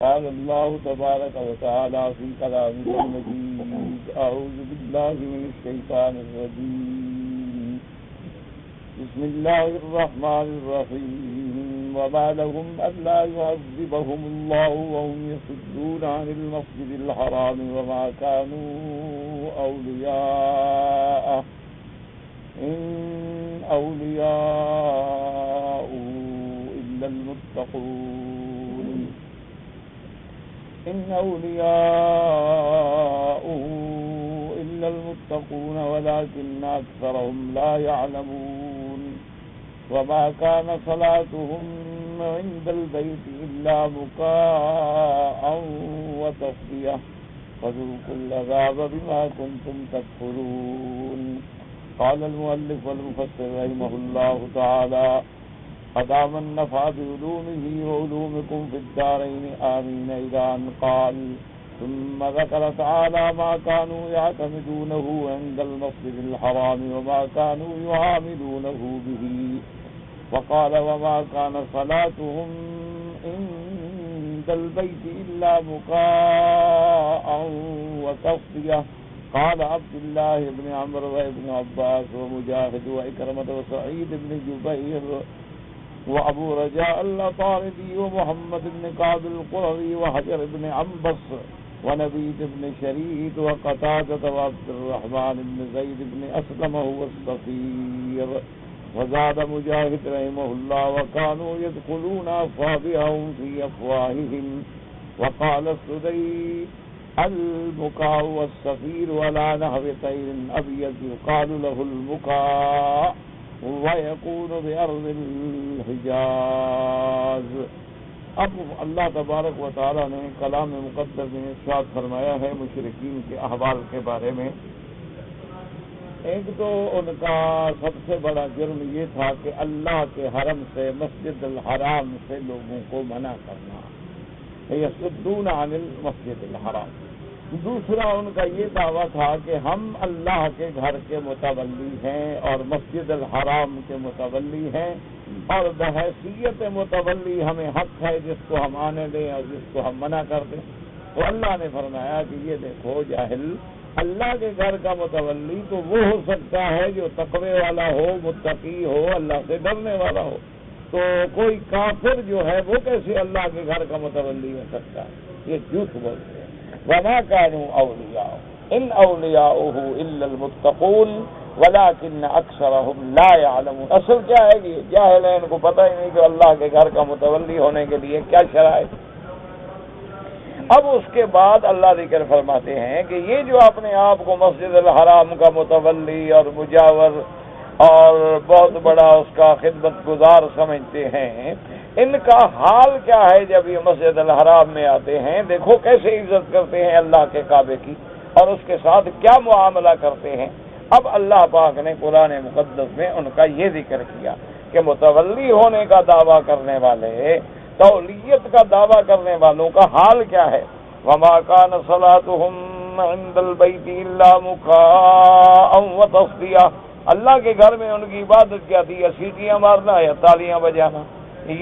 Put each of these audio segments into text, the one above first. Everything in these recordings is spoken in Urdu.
قال الله تبارك وتعالى في كلامه المجيد أعوذ بالله من الشيطان الرجيم بسم الله الرحمن الرحيم وما لهم ألا يعذبهم الله وهم يصدون عن المسجد الحرام وما كانوا أولياءه إن أولياء إلا المتقون إن أولياء إلا المتقون ولكن أكثرهم لا يعلمون وما كان صلاتهم عند البيت إلا مكاء وتصدية فذوقوا العذاب بما كنتم تكفرون. قال المؤلف والمفسر رحمه الله تعالى أدام النفع بعلومه وعلومكم في الدارين آمين إلى أن قال ثم ذكر تعالى ما كانوا يعتمدونه عند المسجد الحرام وما كانوا يعاملونه به وقال وما كان صلاتهم عند البيت إلا مكاء وتصدية. قال عبد الله بن عمرو وابن عباس ومجاهد وإكرمة وسعيد بن جبير وأبو رجاء الأطاردي ومحمد بن كعب القرظي وحجر بن عنبس ونبيد بن شريد وقتادة وعبد الرحمن بن زيد بن أسلم هو الصفير. وزاد مجاهد رحمه الله وكانوا يدخلون أصابعهم في أفواههم. وقال السدي المكاء والصفير ولا نحو طير أبيض يقال له المكاء ويكون بأرض الحجاز. اب اللہ تبارک و تعالی نے کلام مقدس میں ارشاد فرمایا ہے مشرکین کے احوال کے بارے میں. ایک تو ان کا سب سے بڑا جرم یہ تھا کہ اللہ کے حرم سے مسجد الحرام سے لوگوں کو منع کرنا، یصدون عن المسجد الحرام. دوسرا ان کا یہ دعویٰ تھا کہ ہم اللہ کے گھر کے متولی ہیں اور مسجد الحرام کے متولی ہیں اور بحیثیت متولی ہمیں حق ہے جس کو ہم آنے دیں اور جس کو ہم منع کر دیں. تو اللہ نے فرمایا کہ یہ دیکھو جاہل، اللہ کے گھر کا متولی تو وہ ہو سکتا ہے جو تقوی والا ہو، متقی ہو، اللہ سے ڈرنے والا ہو. تو کوئی کافر جو ہے وہ کیسے اللہ کے گھر کا متولی ہو سکتا ہے؟ یہ جھوٹ بولتے ہیں. وما كانوا اولیاء ان اولیاؤہ الا المتقون ولكن اکثرهم لا يعلمون. اصل کیا ہے کہ جاہل ہیں، ان کو پتہ ہی نہیں کہ اللہ کے گھر کا متولی ہونے کے لیے کیا شرائط. اب اس کے بعد اللہ ذکر فرماتے ہیں کہ یہ جو اپنے آپ کو مسجد الحرام کا متولی اور مجاور اور بہت بڑا اس کا خدمت گزار سمجھتے ہیں، ان کا حال کیا ہے جب یہ مسجد الحرام میں آتے ہیں؟ دیکھو کیسے عزت کرتے ہیں اللہ کے کعبے کی اور اس کے ساتھ کیا معاملہ کرتے ہیں. اب اللہ پاک نے قرآن مقدس میں ان کا یہ ذکر کیا کہ متولی ہونے کا دعویٰ کرنے والے، تولیت کا دعویٰ کرنے والوں کا حال کیا ہے. وما كان صلاتهم عند البيت الا مكاء وتصدية. اللہ کے گھر میں ان کی عبادت کیا تھی؟ یا سیٹیاں مارنا یا تالیاں بجانا،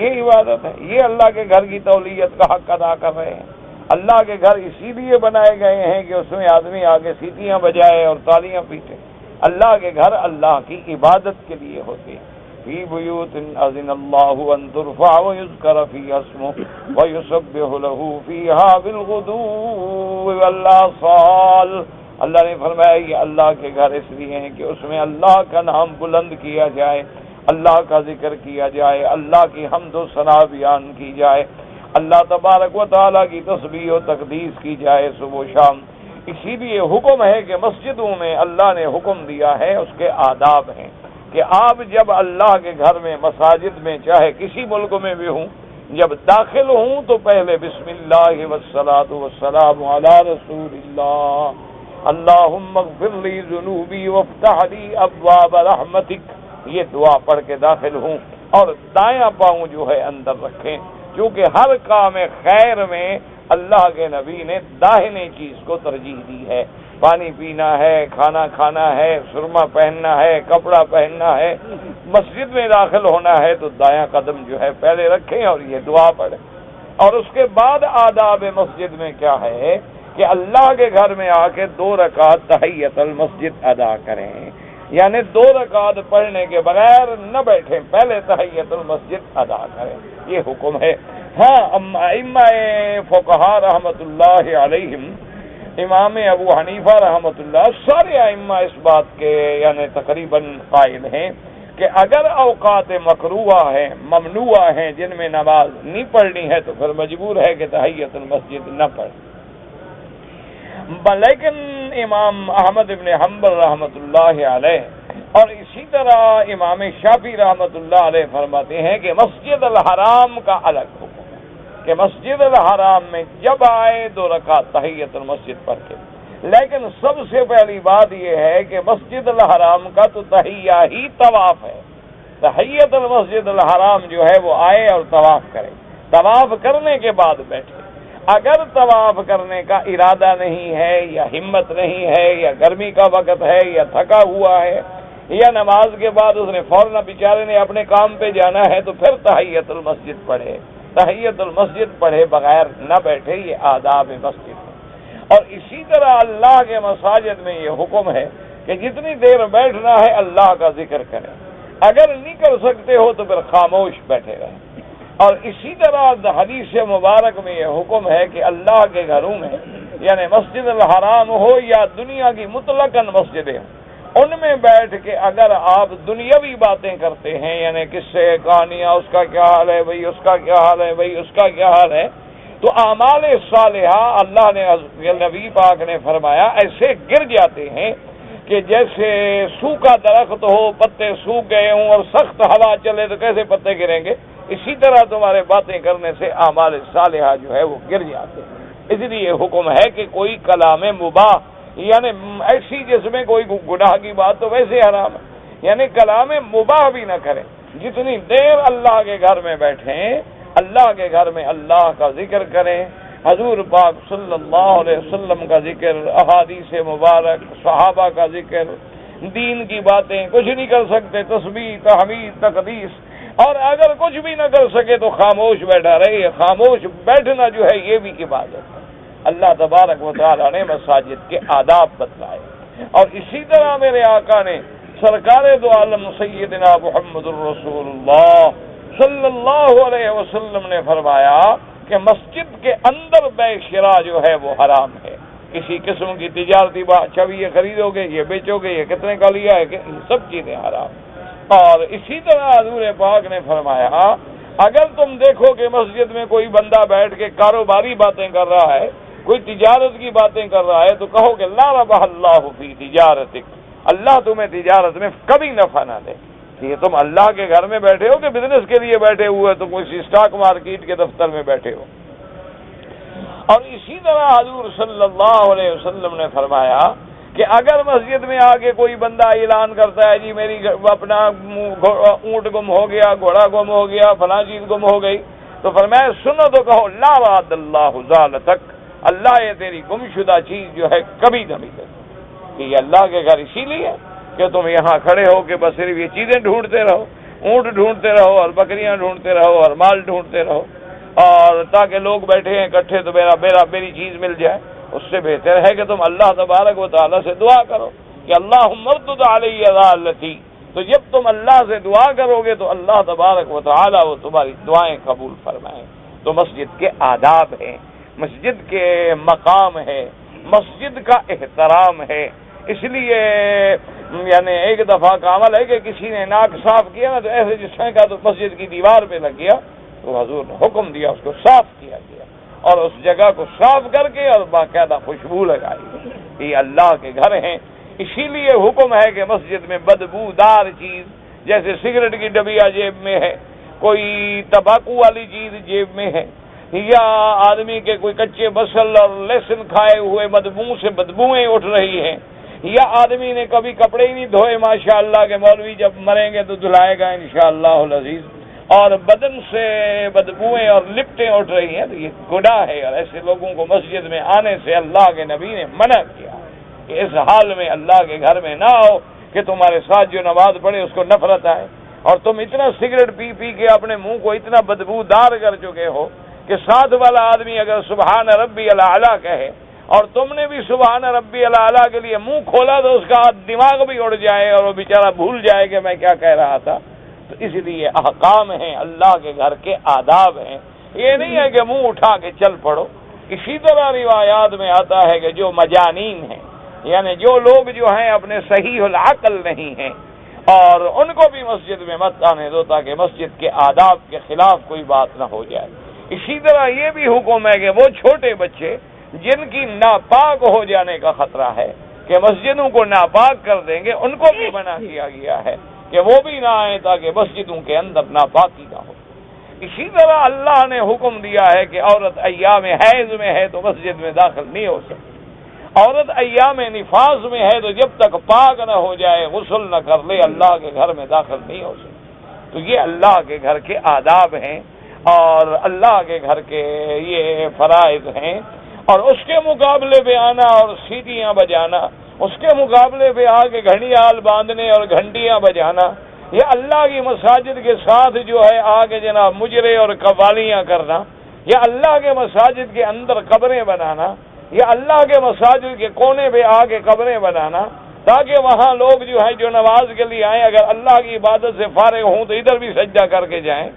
یہ عبادت ہے. یہ اللہ کے گھر کی تولیت کا حق ادا کر رہے ہیں. اللہ کے گھر اسی لیے بنائے گئے ہیں کہ اس میں آدمی آگے سیٹیاں بجائے اور تالیاں پیٹے. اللہ کے گھر اللہ کی عبادت کے لیے ہوتے ہیں. فی بیوت اذن اللہ ان ترفع ویذکر فیہا اسمہ ویسبح لہ فیہا بالغدو والآصال. اللہ نے فرمایا یہ اللہ کے گھر اس لیے ہیں کہ اس میں اللہ کا نام بلند کیا جائے، اللہ کا ذکر کیا جائے، اللہ کی حمد و ثنا بیان کی جائے، اللہ تبارک و تعالیٰ کی تسبیح و تقدیس کی جائے صبح و شام. اسی لیے حکم ہے کہ مسجدوں میں اللہ نے حکم دیا ہے، اس کے آداب ہیں کہ آپ جب اللہ کے گھر میں مساجد میں چاہے کسی ملک میں بھی ہوں، جب داخل ہوں تو پہلے بسم اللہ والصلاۃ والسلام علی رسول اللہ اللہم اغفر لی ذنوبی وافتح لی ابواب رحمتک، یہ دعا پڑھ کے داخل ہوں اور دایاں پاؤں جو ہے اندر رکھیں، کیونکہ ہر کام خیر میں اللہ کے نبی نے داہنے چیز کو ترجیح دی ہے. پانی پینا ہے، کھانا کھانا ہے، سرما پہننا ہے، کپڑا پہننا ہے، مسجد میں داخل ہونا ہے تو دایاں قدم جو ہے پہلے رکھیں اور یہ دعا پڑھیں. اور اس کے بعد آداب مسجد میں کیا ہے کہ اللہ کے گھر میں آ کے 2 رکعت تحیت المسجد ادا کریں، یعنی 2 رکعت پڑھنے کے بغیر نہ بیٹھیں، پہلے تحیت المسجد ادا کریں، یہ حکم ہے۔ ہاں ائمہ فقہا رحمۃ اللہ علیہم، امام ابو حنیفہ رحمۃ اللہ، سارے ائمہ اس بات کے یعنی تقریباً قائل ہیں کہ اگر اوقات مکروہ ہیں، ممنوعہ ہیں، جن میں نماز نہیں پڑھنی ہے تو پھر مجبور ہے کہ تحیت المسجد نہ پڑھ۔ لیکن امام احمد ابن حنبل رحمۃ اللہ علیہ اور اسی طرح امام شافعی رحمۃ اللہ علیہ فرماتے ہیں کہ مسجد الحرام کا الگ حکم ہے کہ مسجد الحرام میں جب آئے 2 رکعت تحیت المسجد پڑھ کے، لیکن سب سے پہلی بات یہ ہے کہ مسجد الحرام کا تو تحیہ ہی طواف ہے۔ تحیت المسجد الحرام جو ہے وہ آئے اور طواف کرے، طواف کرنے کے بعد بیٹھے۔ اگر طواف کرنے کا ارادہ نہیں ہے یا ہمت نہیں ہے یا گرمی کا وقت ہے یا تھکا ہوا ہے یا نماز کے بعد اس نے فوراً بیچارے نے اپنے کام پہ جانا ہے تو پھر تحیت المسجد پڑھے، تحیت المسجد پڑھے بغیر نہ بیٹھے، یہ آداب مسجد ہے۔ اور اسی طرح اللہ کے مساجد میں یہ حکم ہے کہ جتنی دیر بیٹھنا ہے اللہ کا ذکر کریں، اگر نہیں کر سکتے ہو تو پھر خاموش بیٹھے رہیں۔ اور اسی طرح حدیث مبارک میں یہ حکم ہے کہ اللہ کے گھروں میں یعنی مسجد الحرام ہو یا دنیا کی مطلقاً مسجدیں ہوں، ان میں بیٹھ کے اگر آپ دنیاوی باتیں کرتے ہیں یعنی قصے کہانیاں، اس کا کیا حال ہے بھائی، اس کا کیا حال ہے بھائی، اس کا کیا حال ہے، تو اعمال صالحہ اللہ نے نبی پاک نے فرمایا ایسے گر جاتے ہیں کہ جیسے سوکھا درخت ہو، پتے سوکھ گئے ہوں اور سخت ہوا چلے تو کیسے پتے گریں گے، اسی طرح تمہارے باتیں کرنے سے اعمال صالحہ جو ہے وہ گر جاتے ہیں۔ اس لیے حکم ہے کہ کوئی کلام مباح یعنی ایسی جس میں کوئی گناہ کی بات تو ویسے حرام ہے، یعنی کلام مباح بھی نہ کریں۔ جتنی دیر اللہ کے گھر میں بیٹھیں، اللہ کے گھر میں اللہ کا ذکر کریں، حضور پاک صلی اللہ علیہ وسلم کا ذکر، احادیث مبارک، صحابہ کا ذکر، دین کی باتیں، کچھ نہیں کر سکتے تسبیح، تحمید، تقدیس، اور اگر کچھ بھی نہ کر سکے تو خاموش بیٹھا رہے۔ خاموش بیٹھنا جو ہے یہ بھی عبادت ہے۔ اللہ تبارک و تعالیٰ نے مساجد کے آداب بتلائے، اور اسی طرح میرے آقا نے سرکار دو عالم سیدنا محمد الرسول اللہ صلی اللہ علیہ وسلم نے فرمایا کہ مسجد کے اندر بے شرا جو ہے وہ حرام ہے۔ کسی قسم کی تجارتی بات، اچھا بھی یہ خریدو گے، یہ بیچو گے، یہ کتنے کا لیا ہے، یہ سب چیزیں حرام۔ اور اسی طرح حضور پاک نے فرمایا اگر تم دیکھو کہ مسجد میں کوئی بندہ بیٹھ کے کاروباری باتیں کر رہا ہے، کوئی تجارت کی باتیں کر رہا ہے، تو کہو کہ لا ربح اللہ فی تجارتک، اللہ تمہیں تجارت میں کبھی نفع نہ دے۔ یہ تم اللہ کے گھر میں بیٹھے ہو کہ بزنس کے لیے بیٹھے ہوئے، تو کوئی اسٹاک مارکیٹ کے دفتر میں بیٹھے ہو۔ اور اسی طرح حضور صلی اللہ علیہ وسلم نے فرمایا کہ اگر مسجد میں آ کے کوئی بندہ اعلان کرتا ہے جی میری اپنا اونٹ گم ہو گیا، گھوڑا گم ہو گیا، فلاں چیز گم ہو گئی، تو فرمایا سنو تو کہو لا راد اللہ ذالتک، اللہ یہ تیری گم شدہ چیز جو ہے کبھی نہ ملے۔ کہ یہ اللہ کے گھر اسی لیے کہ تم یہاں کھڑے ہو کے بس صرف یہ چیزیں ڈھونڈتے رہو، اونٹ ڈھونڈتے رہو اور بکریاں ڈھونڈتے رہو اور مال ڈھونڈتے رہو، اور تاکہ لوگ بیٹھے ہیں اکٹھے تو میری چیز مل جائے۔ اس سے بہتر ہے کہ تم اللہ تبارک و تعالیٰ سے دعا کرو کہ اللہم اردد علی ضالتی، تو جب تم اللہ سے دعا کرو گے تو اللہ تبارک و تعالیٰ وہ تمہاری دعائیں قبول فرمائیں۔ تو مسجد کے آداب ہیں، مسجد کے مقام ہے، مسجد کا احترام ہے۔ اس لیے یعنی ایک دفعہ کا عمل ہے کہ کسی نے ناک صاف کیا نا تو ایسے جس کا تو مسجد کی دیوار پہ لگ گیا، تو حضور نے حکم دیا اس کو صاف کیا گیا اور اس جگہ کو صاف کر کے اور باقاعدہ خوشبو لگائی۔ یہ اللہ کے گھر ہیں، اسی لیے حکم ہے کہ مسجد میں بدبودار چیز جیسے سگریٹ کی ڈبیا جیب میں ہے، کوئی تمباکو والی چیز جیب میں ہے، یا آدمی کے کوئی کچے بصل اور لہسن کھائے ہوئے بدبو سے بدبوئیں اٹھ رہی ہیں، یا آدمی نے کبھی کپڑے ہی نہیں دھوئے ماشاءاللہ کہ مولوی جب مریں گے تو دھلائے گا انشاءاللہ العزیز، اور بدن سے بدبوئیں اور لپٹیں اٹھ رہی ہیں، تو یہ گناہ ہے، اور ایسے لوگوں کو مسجد میں آنے سے اللہ کے نبی نے منع کیا کہ اس حال میں اللہ کے گھر میں نہ آؤ کہ تمہارے ساتھ جو نماز پڑھے اس کو نفرت آئے، اور تم اتنا سگریٹ پی پی کے اپنے منہ کو اتنا بدبودار کر چکے ہو کہ ساتھ والا آدمی اگر سبحان ربی الاعلیٰ کہے اور تم نے بھی سبحان ربی الاعلیٰ کے لیے منہ کھولا تو اس کا دماغ بھی اڑ جائے اور وہ بیچارہ بھول جائے کہ میں کیا کہہ رہا تھا. تو اس لیے احکام ہیں، اللہ کے گھر کے آداب ہیں. یہ نہیں ہے کہ منہ اٹھا کے چل پڑو. اسی طرح روایات میں آتا ہے کہ جو مجانین ہیں، یعنی جو لوگ جو ہیں اپنے صحیح العقل نہیں ہیں، اور ان کو بھی مسجد میں مت آنے دو تاکہ مسجد کے آداب کے خلاف کوئی بات نہ ہو جائے. اسی طرح یہ بھی حکم ہے کہ وہ چھوٹے بچے جن کی ناپاک ہو جانے کا خطرہ ہے کہ مسجدوں کو ناپاک کر دیں گے، ان کو بھی منع کیا گیا ہے کہ وہ بھی نہ آئیں تاکہ مسجدوں کے اندر ناپاکی نہ ہو. اسی طرح اللہ نے حکم دیا ہے کہ عورت ایام حیض میں ہے تو مسجد میں داخل نہیں ہو سکتی. عورت ایام نفاس میں ہے تو جب تک پاک نہ ہو جائے، غسل نہ کر لے، اللہ کے گھر میں داخل نہیں ہو سکتی. تو یہ اللہ کے گھر کے آداب ہیں اور اللہ کے گھر کے یہ فرائض ہیں. اور اس کے مقابلے پہ آنا اور سیٹیاں بجانا، اس کے مقابلے پہ آ کے گھڑیال باندھنے اور گھنٹیاں بجانا، یہ اللہ کی مساجد کے ساتھ جو ہے آگے جناب مجرے اور قوالیاں کرنا، یا اللہ کے مساجد کے اندر قبریں بنانا، یا اللہ کے مساجد کے کونے پہ آگے قبریں بنانا تاکہ وہاں لوگ جو ہیں جو نماز کے لیے آئیں اگر اللہ کی عبادت سے فارغ ہوں تو ادھر بھی سجدہ کر کے جائیں،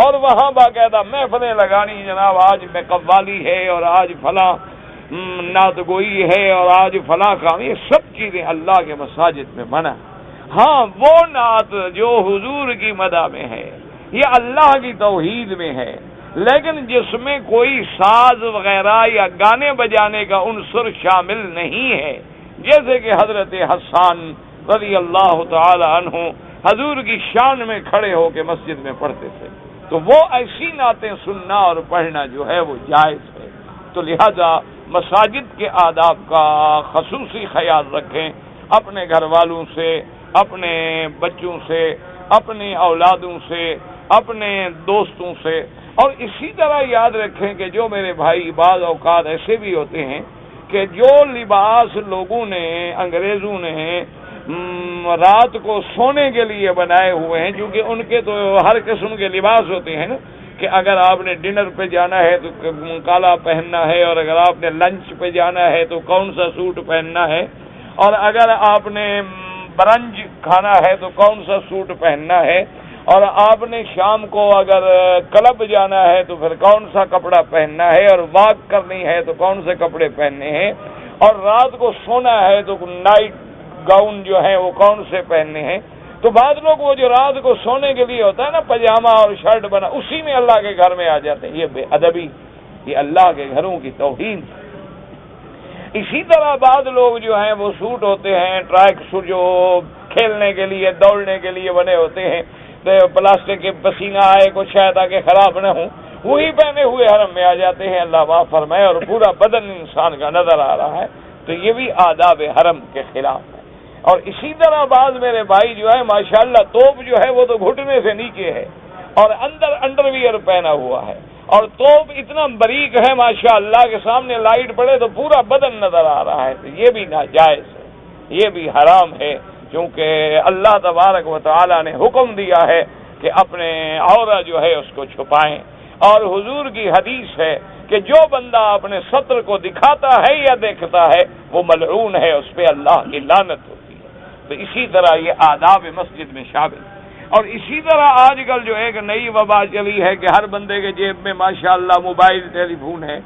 اور وہاں باقاعدہ محفلیں لگانی، جناب آج میں قوالی ہے اور آج فلاں نعت گوئی ہے اور آج فلاں کام، یہ سب چیزیں اللہ کے مساجد میں منع. ہاں وہ نعت جو حضور کی مدح میں ہے، یہ اللہ کی توحید میں ہے، لیکن جس میں کوئی ساز وغیرہ یا گانے بجانے کا عنصر شامل نہیں ہے، جیسے کہ حضرت حسان رضی اللہ تعالی عنہ حضور کی شان میں کھڑے ہو کے مسجد میں پڑھتے تھے، تو وہ ایسی نعتیں سننا اور پڑھنا جو ہے وہ جائز ہے. تو لہذا مساجد کے آداب کا خصوصی خیال رکھیں، اپنے گھر والوں سے، اپنے بچوں سے، اپنی اولادوں سے، اپنے دوستوں سے. اور اسی طرح یاد رکھیں کہ جو میرے بھائی بعض اوقات ایسے بھی ہوتے ہیں کہ جو لباس لوگوں نے، انگریزوں نے رات کو سونے کے لیے بنائے ہوئے ہیں، کیونکہ ان کے تو ہر قسم کے لباس ہوتے ہیں نا، کہ اگر آپ نے ڈنر پہ جانا ہے تو کالا پہننا ہے، اور اگر آپ نے لنچ پہ جانا ہے تو کون سا سوٹ پہننا ہے، اور اگر آپ نے برنج کھانا ہے تو کون سا سوٹ پہننا ہے، اور آپ نے شام کو اگر کلب جانا ہے تو پھر کون سا کپڑا پہننا ہے، اور واک کرنی ہے تو کون سے کپڑے پہننے ہیں، اور رات کو سونا ہے تو نائٹ گاؤن جو ہے وہ کون سے پہننے ہیں. تو بعض لوگ وہ جو رات کو سونے کے لیے ہوتا ہے نا پاجامہ اور شرٹ بنا، اسی میں اللہ کے گھر میں آ جاتے ہیں. یہ بے ادبی، یہ اللہ کے گھروں کی توہین. اسی طرح بعض لوگ جو ہیں وہ سوٹ ہوتے ہیں ٹریک سوٹ جو کھیلنے کے لیے دوڑنے کے لیے بنے ہوتے ہیں، پلاسٹک کے پسینہ آئے کچھ شاید آگے خراب نہ ہوں، وہی پہنے ہوئے حرم میں آ جاتے ہیں. اللہ معاف فرمائے، اور پورا بدن انسان کا نظر آ رہا ہے. تو یہ بھی آداب حرم کے خلاف ہے. اور اسی طرح بعض میرے بھائی جو ہے ماشاءاللہ توپ جو ہے وہ تو گھٹنے سے نیچے ہے اور اندر انڈر ویئر پہنا ہوا ہے، اور توپ اتنا باریک ہے ماشاءاللہ کے سامنے لائٹ پڑے تو پورا بدن نظر آ رہا ہے. تو یہ بھی ناجائز ہے، یہ بھی حرام ہے، کیونکہ اللہ تبارک و تعالی نے حکم دیا ہے کہ اپنے عورت جو ہے اس کو چھپائیں. اور حضور کی حدیث ہے کہ جو بندہ اپنے سطر کو دکھاتا ہے یا دیکھتا ہے وہ ملعون ہے، اس پہ اللہ کی لعنت ہوتی ہے. تو اسی طرح یہ آداب مسجد میں شامل. اور اسی طرح آج کل جو ایک نئی وبا چلی ہے کہ ہر بندے کے جیب میں ماشاءاللہ موبائل ٹیلی فون ہے.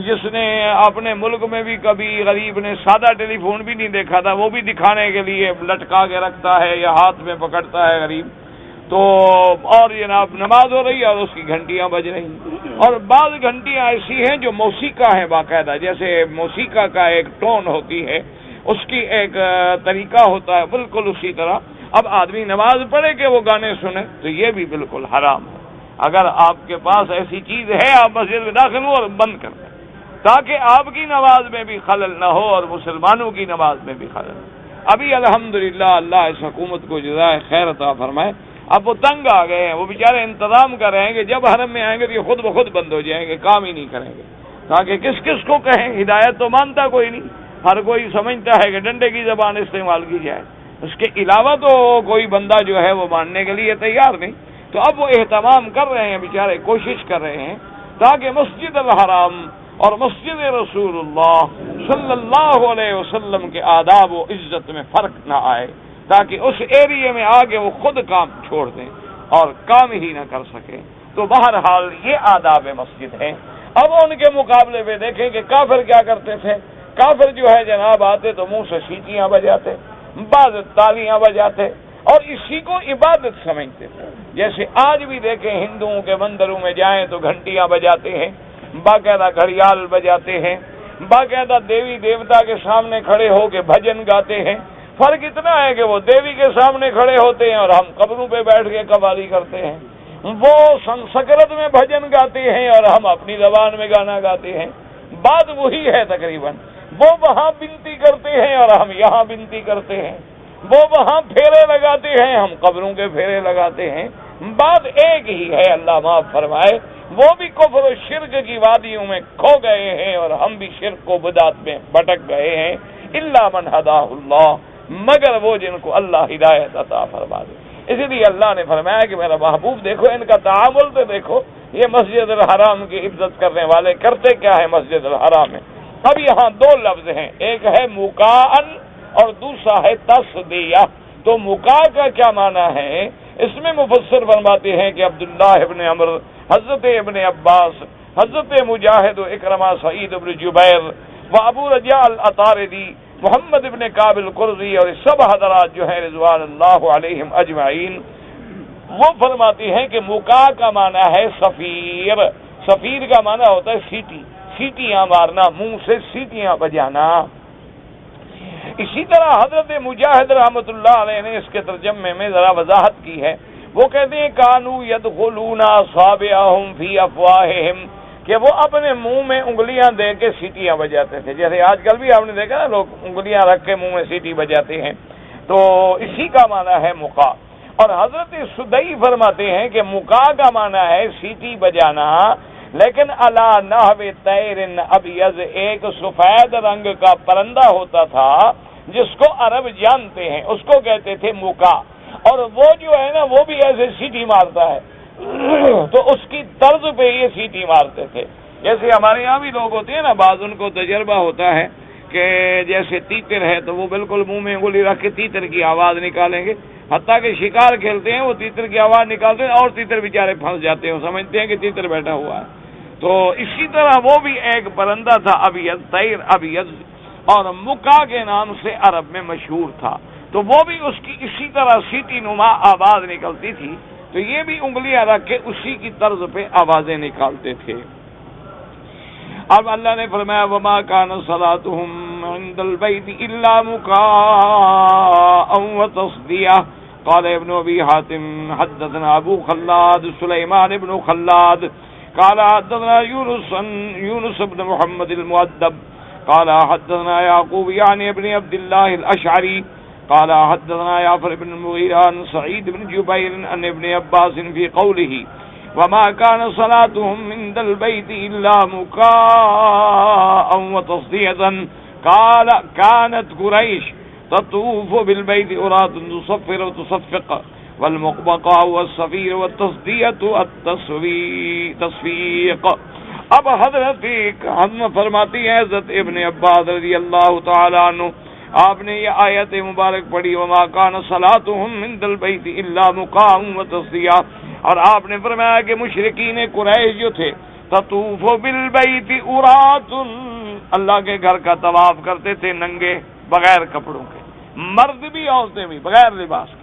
جس نے اپنے ملک میں بھی کبھی غریب نے سادہ ٹیلی فون بھی نہیں دیکھا تھا، وہ بھی دکھانے کے لیے لٹکا کے رکھتا ہے یا ہاتھ میں پکڑتا ہے غریب. تو اور جناب نماز ہو رہی ہے اور اس کی گھنٹیاں بج رہی ہیں. اور بعض گھنٹیاں ایسی ہیں جو موسیقی ہیں باقاعدہ، جیسے موسیقی کا ایک ٹون ہوتی ہے، اس کی ایک طریقہ ہوتا ہے، بالکل اسی طرح اب آدمی نماز پڑھے کہ وہ گانے سنے تو یہ بھی بالکل حرام ہے. اگر آپ کے پاس ایسی چیز ہے آپ مسجد میں داخل ہو اور بند کر دیں تاکہ آپ کی نماز میں بھی خلل نہ ہو اور مسلمانوں کی نماز میں بھی خلل. ابھی الحمدللہ اللہ اس حکومت کو جزائے خیر عطا فرمائے، اب وہ تنگ آ گئے ہیں، وہ بیچارے انتظام کر رہے ہیں کہ جب حرم میں آئیں گے تو یہ خود بخود بند ہو جائیں گے، کام ہی نہیں کریں گے. تاکہ کس کس کو کہیں، ہدایت تو مانتا کوئی نہیں، ہر کوئی سمجھتا ہے کہ ڈنڈے کی زبان استعمال کی جائے، اس کے علاوہ تو کوئی بندہ جو ہے وہ ماننے کے لیے تیار نہیں. تو اب وہ اہتمام کر رہے ہیں بیچارے، کوشش کر رہے ہیں تاکہ مسجد الحرام اور مسجد رسول اللہ صلی اللہ علیہ وسلم کے آداب و عزت میں فرق نہ آئے، تاکہ اس ایریے میں آگے وہ خود کام چھوڑ دیں اور کام ہی نہ کر سکیں۔ تو بہرحال یہ آداب مسجد ہیں۔ اب ان کے مقابلے میں دیکھیں کہ کافر کیا کرتے تھے۔ کافر جو ہے جناب آتے تو منہ سے سیٹیاں بجاتے، بعض تالیاں بجاتے اور اسی کو عبادت سمجھتے تھے۔ جیسے آج بھی دیکھیں ہندوؤں کے مندروں میں جائیں تو گھنٹیاں بجاتے ہیں، باقاعدہ گھڑیال بجاتے ہیں، باقاعدہ دیوی دیوتا کے سامنے کھڑے ہو کے بھجن گاتے ہیں۔ فرق اتنا ہے کہ وہ دیوی کے سامنے کھڑے ہوتے ہیں اور ہم قبروں پہ بیٹھ کے قوالی کرتے ہیں۔ وہ سنسکرت میں بھجن گاتے ہیں اور ہم اپنی زبان میں گانا گاتے ہیں، بات وہی ہے تقریباً۔ وہ وہاں بنتی کرتے ہیں اور ہم یہاں بنتی کرتے ہیں، وہ وہاں پھیرے لگاتے ہیں، ہم قبروں کے پھیرے لگاتے ہیں، بات ایک ہی ہے۔ اللہ معاف فرمائے، وہ بھی کفر و شرک کی وادیوں میں کھو گئے ہیں اور ہم بھی شرک و بدعت میں بھٹک گئے ہیں۔ الا من ہداہ اللہ، مگر وہ جن کو اللہ ہدایت عطا فرما دے۔ اسی لیے اللہ نے فرمایا کہ میرا محبوب دیکھو ان کا تعامل تو دیکھو، یہ مسجد الحرام کی عزت کرنے والے کرتے کیا ہے مسجد الحرام میں۔ اب یہاں دو لفظ ہیں، ایک ہے مکاءن اور دوسرا ہے تصدیہ۔ تو مکاء کا کیا معنی ہے؟ اس میں مفسر فرماتے ہیں کہ عبداللہ ابن عمر، حضرت ابن عباس، حضرت مجاہد و اکرمہ سعید ابن جبیر و ابو رجاء العطاردی، محمد ابن کعب القرظی اور سب حضرات جو ہیں رضوان اللہ علیہم اجمعین، وہ فرماتے ہیں کہ مکاء کا معنی ہے سفیر۔ سفیر کا معنی ہوتا ہے سیٹی، سیٹیاں مارنا، منہ سے سیٹیاں بجانا۔ اسی طرح حضرت مجاہد رحمۃ اللہ علیہ نے اس کے ترجمے میں ذرا وضاحت کی ہے۔ وہ کہتے ہیں کانو یدخلون اصابعهم فی افواہہم، کہ وہ اپنے منہ میں انگلیاں دے کے سیٹیاں بجاتے تھے، جیسے آج کل بھی آپ نے دیکھا نا لوگ انگلیاں رکھ کے منہ میں سیٹی بجاتے ہیں، تو اسی کا معنی ہے مکاء۔ اور حضرت سدی فرماتے ہیں کہ مکاء کا معنی ہے سیٹی بجانا، لیکن علی نحو طیر ابیض، ایک سفید رنگ کا پرندہ ہوتا تھا جس کو عرب جانتے ہیں، اس کو کہتے تھے مکاء، اور وہ جو ہے نا وہ بھی ایسے سیٹی مارتا ہے، تو اس کی طرز پہ یہ سیٹی مارتے تھے۔ جیسے ہمارے یہاں بھی لوگ ہوتے ہیں نا، بعض ان کو تجربہ ہوتا ہے کہ جیسے تیتر ہے تو وہ بالکل منہ میں انگلی رکھ کے تیتر کی آواز نکالیں گے، حتیٰ کہ شکار کھیلتے ہیں وہ تیتر کی آواز نکالتے ہیں اور تیتر بیچارے پھنس جاتے ہیں، وہ سمجھتے ہیں کہ تیتر بیٹھا ہوا ہے۔ تو اسی طرح وہ بھی ایک پرندہ تھا ابیض، طیر ابیض، اور مکاء کے نام سے عرب میں مشہور تھا، تو وہ بھی اس کی اسی طرح سیٹی نما آواز نکلتی تھی، تو یہ بھی انگلیاں رکھ کے اسی کی طرز پہ آوازیں نکالتے تھے۔ اب اللہ نے فرمایا وما کان صلاتهم عند البيت الا مكاء وتصدية۔ قال ابن ابي حاتم حدثنا ابو خلاد سليمان بن خلاد قال حدثنا يونس بن محمد المؤدب قال حدثنا يعقوب يعني ابن عبد الله الاشعري قال حدثنا يعفر بن المغيرة عن سعيد بن جبير عن ابن عباس في قوله وما كان صلاتهم عند البيت إلا مكاء وتصدية قال كانت قريش تطوف بالبيت أراة تصفر وتصفق والمقبقاء والصفير والتصدية التصفيق۔ اب حضرت ہم فرماتی ہیں حضرت ابن عباس رضی اللہ تعالیٰ عنہ، آپ نے یہ آیت مبارک پڑھی وما کان صلاتهم عند البيت الا مكاء وتصدية، اور آپ نے فرمایا کہ مشرکین قریش جو تھے تطوف بالبیت ارات، اللہ کے گھر کا طواف کرتے تھے ننگے بغیر کپڑوں کے، مرد بھی عورتیں بھی بغیر لباس کے،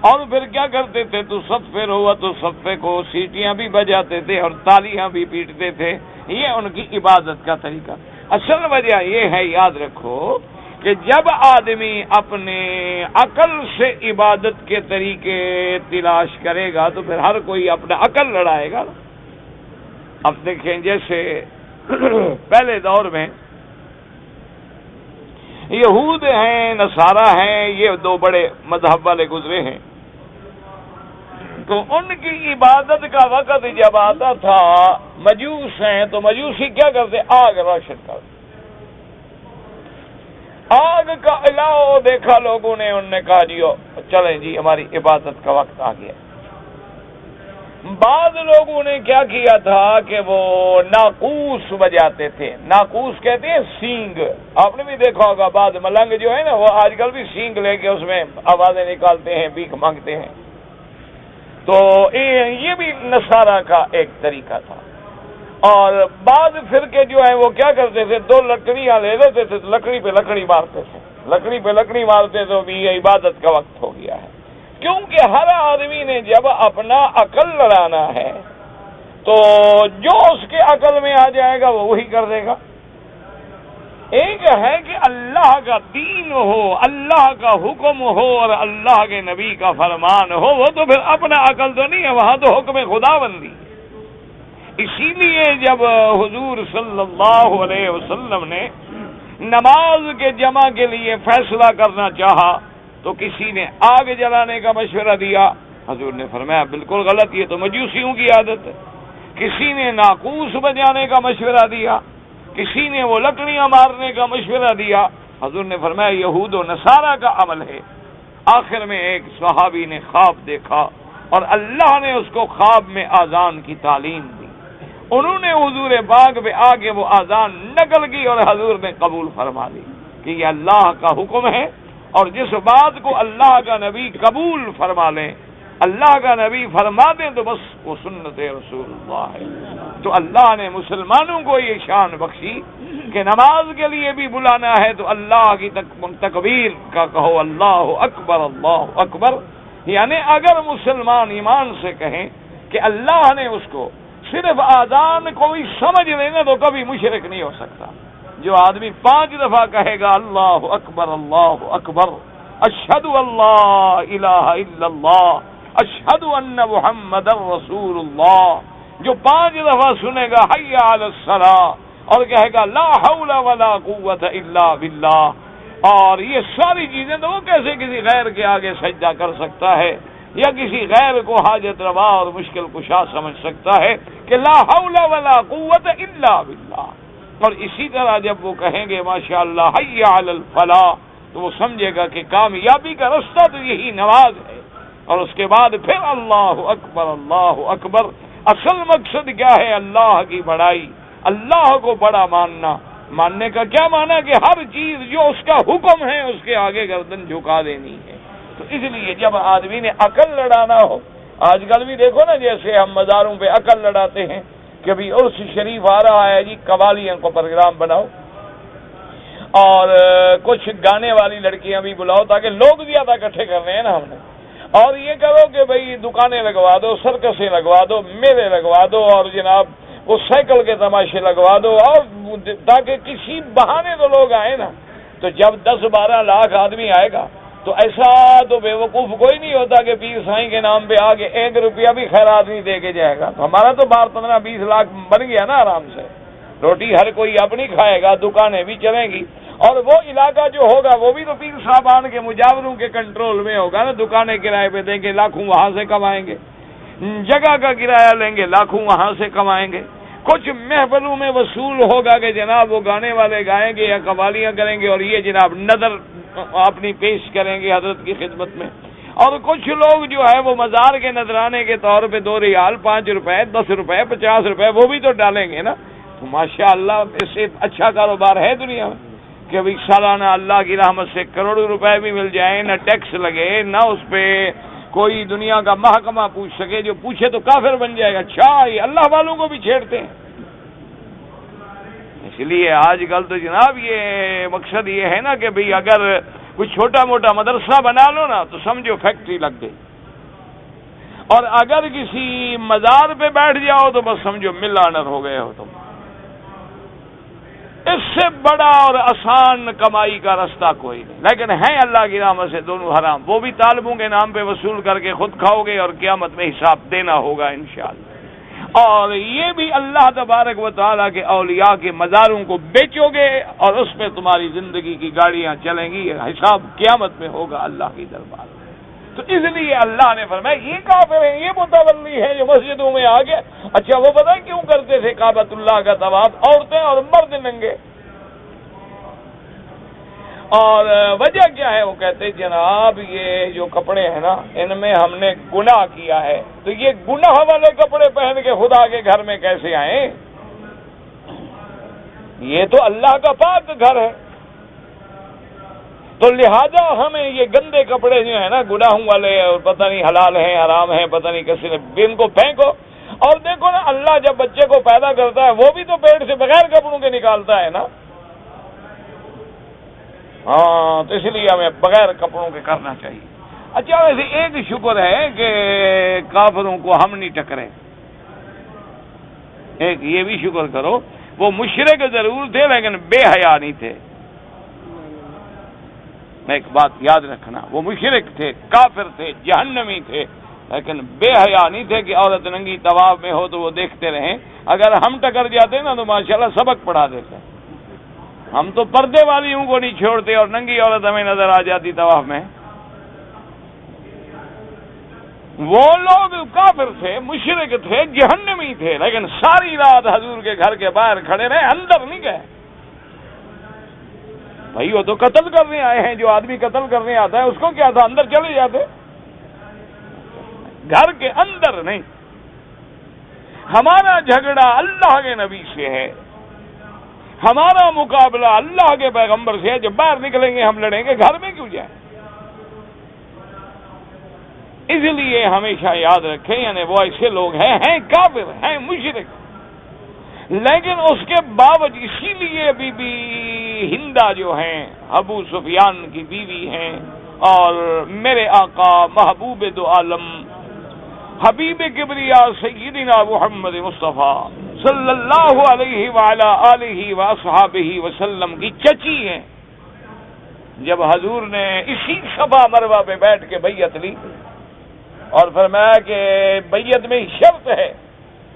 اور پھر کیا کرتے تھے تو صفے ہوا تو صفے کو سیٹیاں بھی بجاتے تھے اور تالیاں بھی پیٹتے تھے۔ یہ ان کی عبادت کا طریقہ۔ اصل وجہ یہ ہے، یاد رکھو کہ جب آدمی اپنے عقل سے عبادت کے طریقے تلاش کرے گا تو پھر ہر کوئی اپنا عقل لڑائے گا۔ اب دیکھیں جیسے پہلے دور میں یہود ہیں، نصارہ ہیں، یہ دو بڑے مذہب والے گزرے ہیں، تو ان کی عبادت کا وقت جب آتا تھا، مجوس ہیں تو مجوسی کیا کرتے؟ آگ روشن کرتے، آگ کا علاوہ دیکھا لوگوں نے، انہوں نے کہا جی چلیں جی ہماری عبادت کا وقت آ گیا۔ بعض لوگوں نے کیا کیا تھا کہ وہ ناقوس بجاتے تھے. ناقوس کہتے ہیں سینگ. آپ نے بھی دیکھا ہوگا بعض ملنگ جو ہے نا وہ آج کل بھی سینگ لے کے اس میں آوازیں نکالتے ہیں, بھیک مانگتے ہیں. تو یہ بھی نصارہ کا ایک طریقہ تھا. اور بعض فرقے جو ہیں وہ کیا کرتے تھے, 2 لکڑیاں لے لیتے تھے, لکڑی پہ لکڑی مارتے تھے. لکڑی پہ لکڑی مارتے تو بھی یہ عبادت کا وقت ہو گیا ہے. کیونکہ ہر آدمی نے جب اپنا عقل لڑانا ہے تو جو اس کے عقل میں آ جائے گا وہ وہی کر دے گا. ایک ہے کہ اللہ کا دین ہو, اللہ کا حکم ہو اور اللہ کے نبی کا فرمان ہو, وہ تو پھر اپنا عقل تو نہیں ہے, وہاں تو حکم خدا بندی. اسی لیے جب حضور صلی اللہ علیہ وسلم نے نماز کے جمع کے لیے فیصلہ کرنا چاہا تو کسی نے آگ جلانے کا مشورہ دیا. حضور نے فرمایا بالکل غلط, یہ تو مجوسیوں کی عادت ہے. کسی نے ناقوس بجانے کا مشورہ دیا, کسی نے وہ لکڑیاں مارنے کا مشورہ دیا. حضور نے فرمایا یہود و نصارہ کا عمل ہے. آخر میں ایک صحابی نے خواب دیکھا اور اللہ نے اس کو خواب میں اذان کی تعلیم دی. انہوں نے حضور پاک پہ آ کے وہ اذان نقل کی اور حضور نے قبول فرما لی کہ یہ اللہ کا حکم ہے, اور جس بات کو اللہ کا نبی قبول فرما لیں, اللہ کا نبی فرما دیں تو بس وہ سنت رسول اللہ ہے. تو اللہ نے مسلمانوں کو یہ شان بخشی کہ نماز کے لیے بھی بلانا ہے تو اللہ کی تکبیر کا کہو, اللہ اکبر اللہ اکبر. یعنی اگر مسلمان ایمان سے کہیں کہ اللہ نے اس کو صرف آذان کوئی سمجھ لینا تو کبھی مشرک نہیں ہو سکتا. جو آدمی 5 دفعہ کہے گا اللہ اکبر, اشہد اللہ الہ الا اللہ, اشہد ان محمد رسول اللہ, جو 5 دفعہ سنے گا حی علی الصلاۃ اور کہے گا لا حول ولا قوت الا باللہ, اور یہ ساری چیزیں تو وہ کیسے کسی غیر کے آگے سجدہ کر سکتا ہے یا کسی غیر کو حاجت روا اور مشکل کشا سمجھ سکتا ہے کہ لا حول ولا قوت الا باللہ. اور اسی طرح جب وہ کہیں گے ماشاءاللہ حی علی الفلاح تو وہ سمجھے گا کہ کامیابی کا رستہ تو یہی نماز ہے. اور اس کے بعد پھر اللہ اکبر اللہ اکبر. اصل مقصد کیا ہے؟ اللہ کی بڑائی, اللہ کو بڑا ماننا. ماننے کا کیا مانا کہ ہر چیز جو اس کا حکم ہے اس کے آگے گردن جھکا دینی ہے. تو اس لیے جب آدمی نے عقل لڑانا ہو, آج کل بھی دیکھو نا جیسے ہم مزاروں پہ عقل لڑاتے ہیں کہ ابھی عرس شریف آ رہا ہے جی, قوالیوں کو پروگرام بناؤ اور کچھ گانے والی لڑکیاں بھی بلاؤ تاکہ لوگ زیادہ اکٹھے کر رہے ہیں نا ہم نے, اور یہ کرو کہ بھئی دکانیں لگوا دو, سرکسیں لگوا دو, میلے لگوا دو, اور جناب وہ سائیکل کے تماشے لگوا دو, اور تاکہ کسی بہانے تو لوگ آئے نا. تو جب 10-12 لاکھ آدمی آئے گا تو ایسا تو بے وقوف کوئی نہیں ہوتا کہ پیر سائیں کے نام پہ آگے 1 روپیہ بھی خیر آدمی دے کے جائے گا. تو ہمارا تو 15-20 لاکھ بن گیا نا آرام سے. روٹی ہر کوئی اپنی کھائے گا, دکانیں بھی چلیں گی, اور وہ علاقہ جو ہوگا وہ بھی تو پیر صاحبان کے مجاوروں کے کنٹرول میں ہوگا نا. دکانیں کرائے پہ دیں گے, لاکھوں وہاں سے کمائیں گے. جگہ کا کرایہ لیں گے, لاکھوں وہاں سے کمائیں گے. کچھ محفلوں میں وصول ہوگا کہ جناب وہ گانے والے گائیں گے یا قوالیاں کریں گے اور یہ جناب نظر اپنی پیش کریں گے حضرت کی خدمت میں. اور کچھ لوگ جو ہے وہ مزار کے نذرانے کے طور پہ 2 ریال, 5 روپے, 10 روپے, 50 روپے وہ بھی تو ڈالیں گے نا. تو ماشاءاللہ اس سے اچھا کاروبار ہے دنیا میں کہ ابھی سالانہ اللہ کی رحمت سے کروڑوں روپے بھی مل جائیں, نہ ٹیکس لگے, نہ اس پہ کوئی دنیا کا محکمہ پوچھ سکے. جو پوچھے تو کافر بن جائے گا. اچھا, یہ اللہ والوں کو بھی چھیڑتے ہیں. اس لیے آج کل تو جناب یہ مقصد یہ ہے نا کہ بھئی اگر کوئی چھوٹا موٹا مدرسہ بنا لو نا تو سمجھو فیکٹری لگ گئی, اور اگر کسی مزار پہ بیٹھ جاؤ تو بس سمجھو مل آنر ہو گئے ہو تم. اس سے بڑا اور آسان کمائی کا رستہ کوئی نہیں. لیکن ہیں اللہ کی رحمت سے دونوں حرام. وہ بھی طالبوں کے نام پہ وصول کر کے خود کھاؤ گے اور قیامت میں حساب دینا ہوگا انشاءاللہ. اور یہ بھی اللہ تبارک و تعالیٰ کے اولیاء کے مزاروں کو بیچو گے اور اس پہ تمہاری زندگی کی گاڑیاں چلیں گی. حساب قیامت میں ہوگا اللہ کی دربار. تو اس لیے اللہ نے فرمایا یہ کافر ہیں, یہ متولی ہیں جو مسجدوں میں آ گئے. اچھا وہ پتہ کیوں کرتے تھے کعبۃ اللہ کا طواف؟ عورتیں اور مرد ننگے. اور وجہ کیا ہے؟ وہ کہتے جناب یہ جو کپڑے ہیں نا ان میں ہم نے گناہ کیا ہے، تو یہ گناہ والے کپڑے پہن کے خدا کے گھر میں کیسے آئیں؟ یہ تو اللہ کا پاک گھر ہے، تو لہذا ہمیں یہ گندے کپڑے جو ہیں نا گناہوں والے، اور پتہ نہیں حلال ہیں حرام ہیں، پتہ نہیں کسی نے، ان کو پھینکو۔ اور دیکھو نا، اللہ جب بچے کو پیدا کرتا ہے وہ بھی تو پیٹ سے بغیر کپڑوں کے نکالتا ہے نا، ہاں، تو اس لیے ہمیں بغیر کپڑوں کے کرنا چاہیے۔ اچھا، ویسے ایک شکر ہے کہ کافروں کو ہم نہیں ٹکرے، ایک یہ بھی شکر کرو، وہ مشرک ضرور تھے لیکن بے حیا نہیں تھے۔ میں ایک بات یاد رکھنا، وہ مشرک تھے، کافر تھے، جہنمی تھے، لیکن بے حیا نہیں تھے کہ عورت ننگی طواف میں ہو تو وہ دیکھتے رہیں۔ اگر ہم ٹکر جاتے نا تو ماشاءاللہ سبق پڑھا دیتے۔ ہم تو پردے والیوں کو نہیں چھوڑتے اور ننگی عورت ہمیں نظر آ جاتی طواف میں۔ وہ لوگ کافر تھے، مشرک تھے، جہنمی تھے، لیکن ساری رات حضور کے گھر کے باہر کھڑے رہے، اندر نہیں گئے۔ بھائی وہ تو قتل کرنے آئے ہیں، جو آدمی قتل کرنے آتا ہے اس کو کیا تھا، اندر چلے جاتے، گھر کے اندر نہیں۔ ہمارا جھگڑا اللہ کے نبی سے ہے، ہمارا مقابلہ اللہ کے پیغمبر سے ہے۔ جب باہر نکلیں گے ہم لڑیں گے، گھر میں کیوں جائیں؟ اس لیے ہمیشہ یاد رکھیں، یعنی وہ ایسے لوگ ہیں کافر، ہیں مشرک، لیکن اس کے باوجود اسی لیے بی بی ہندا جو ہیں ابو سفیان کی بیوی ہیں، اور میرے آقا محبوب دو عالم حبیب کبریا سیدنا محمد مصطفیٰ صلی اللہ علیہ وعلی آلہ واصحابہ وسلم کی چچی ہیں۔ جب حضور نے اسی صفا مروہ پہ بیٹھ کے بیعت لی اور فرمایا کہ بیعت میں شرط ہے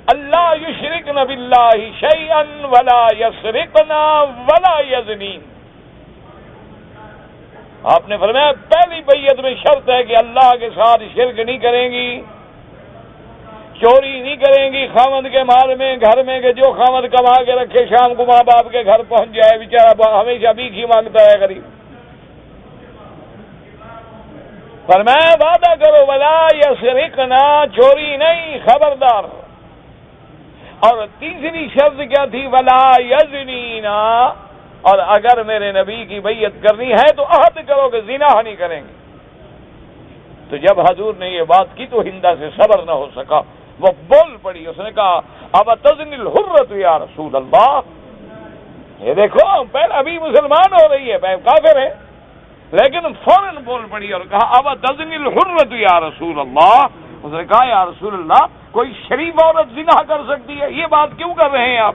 اللہ یشرکن باللہ شیئا ولا یسرقنا ولا یزنین، آپ نے فرمایا پہلی بیعت میں شرط ہے کہ اللہ کے ساتھ شرک نہیں کریں گی، چوری نہیں کریں گی خاوند کے مال میں، گھر میں کہ جو خاوند کما کے رکھے شام کو ماں باپ کے گھر پہنچ جائے، بیچارہ ہمیشہ بھیک ہی مانگتا ہے غریب۔ فرمایا وعدہ کرو ولا یسرقنا، چوری نہیں، خبردار۔ اور تیسری شرط کیا تھی؟ ولا یزنینا، اور اگر میرے نبی کی بیعت کرنی ہے تو عہد کرو کہ زنا نہیں کریں گے۔ تو جب حضور نے یہ بات کی تو ہندا سے صبر نہ ہو سکا، وہ بول پڑی، اس نے کہا اب تزنی الحرۃ یا رسول اللہ، یہ دیکھو پہلے ابھی مسلمان ہو رہی ہے، کافر ہے، لیکن فوراً بول پڑی اور کہا اب تزنی الحرۃ یا رسول اللہ۔ اس نے کہا یا رسول اللہ، کوئی شریف عورت زنا کر سکتی ہے؟ یہ بات کیوں کر رہے ہیں آپ؟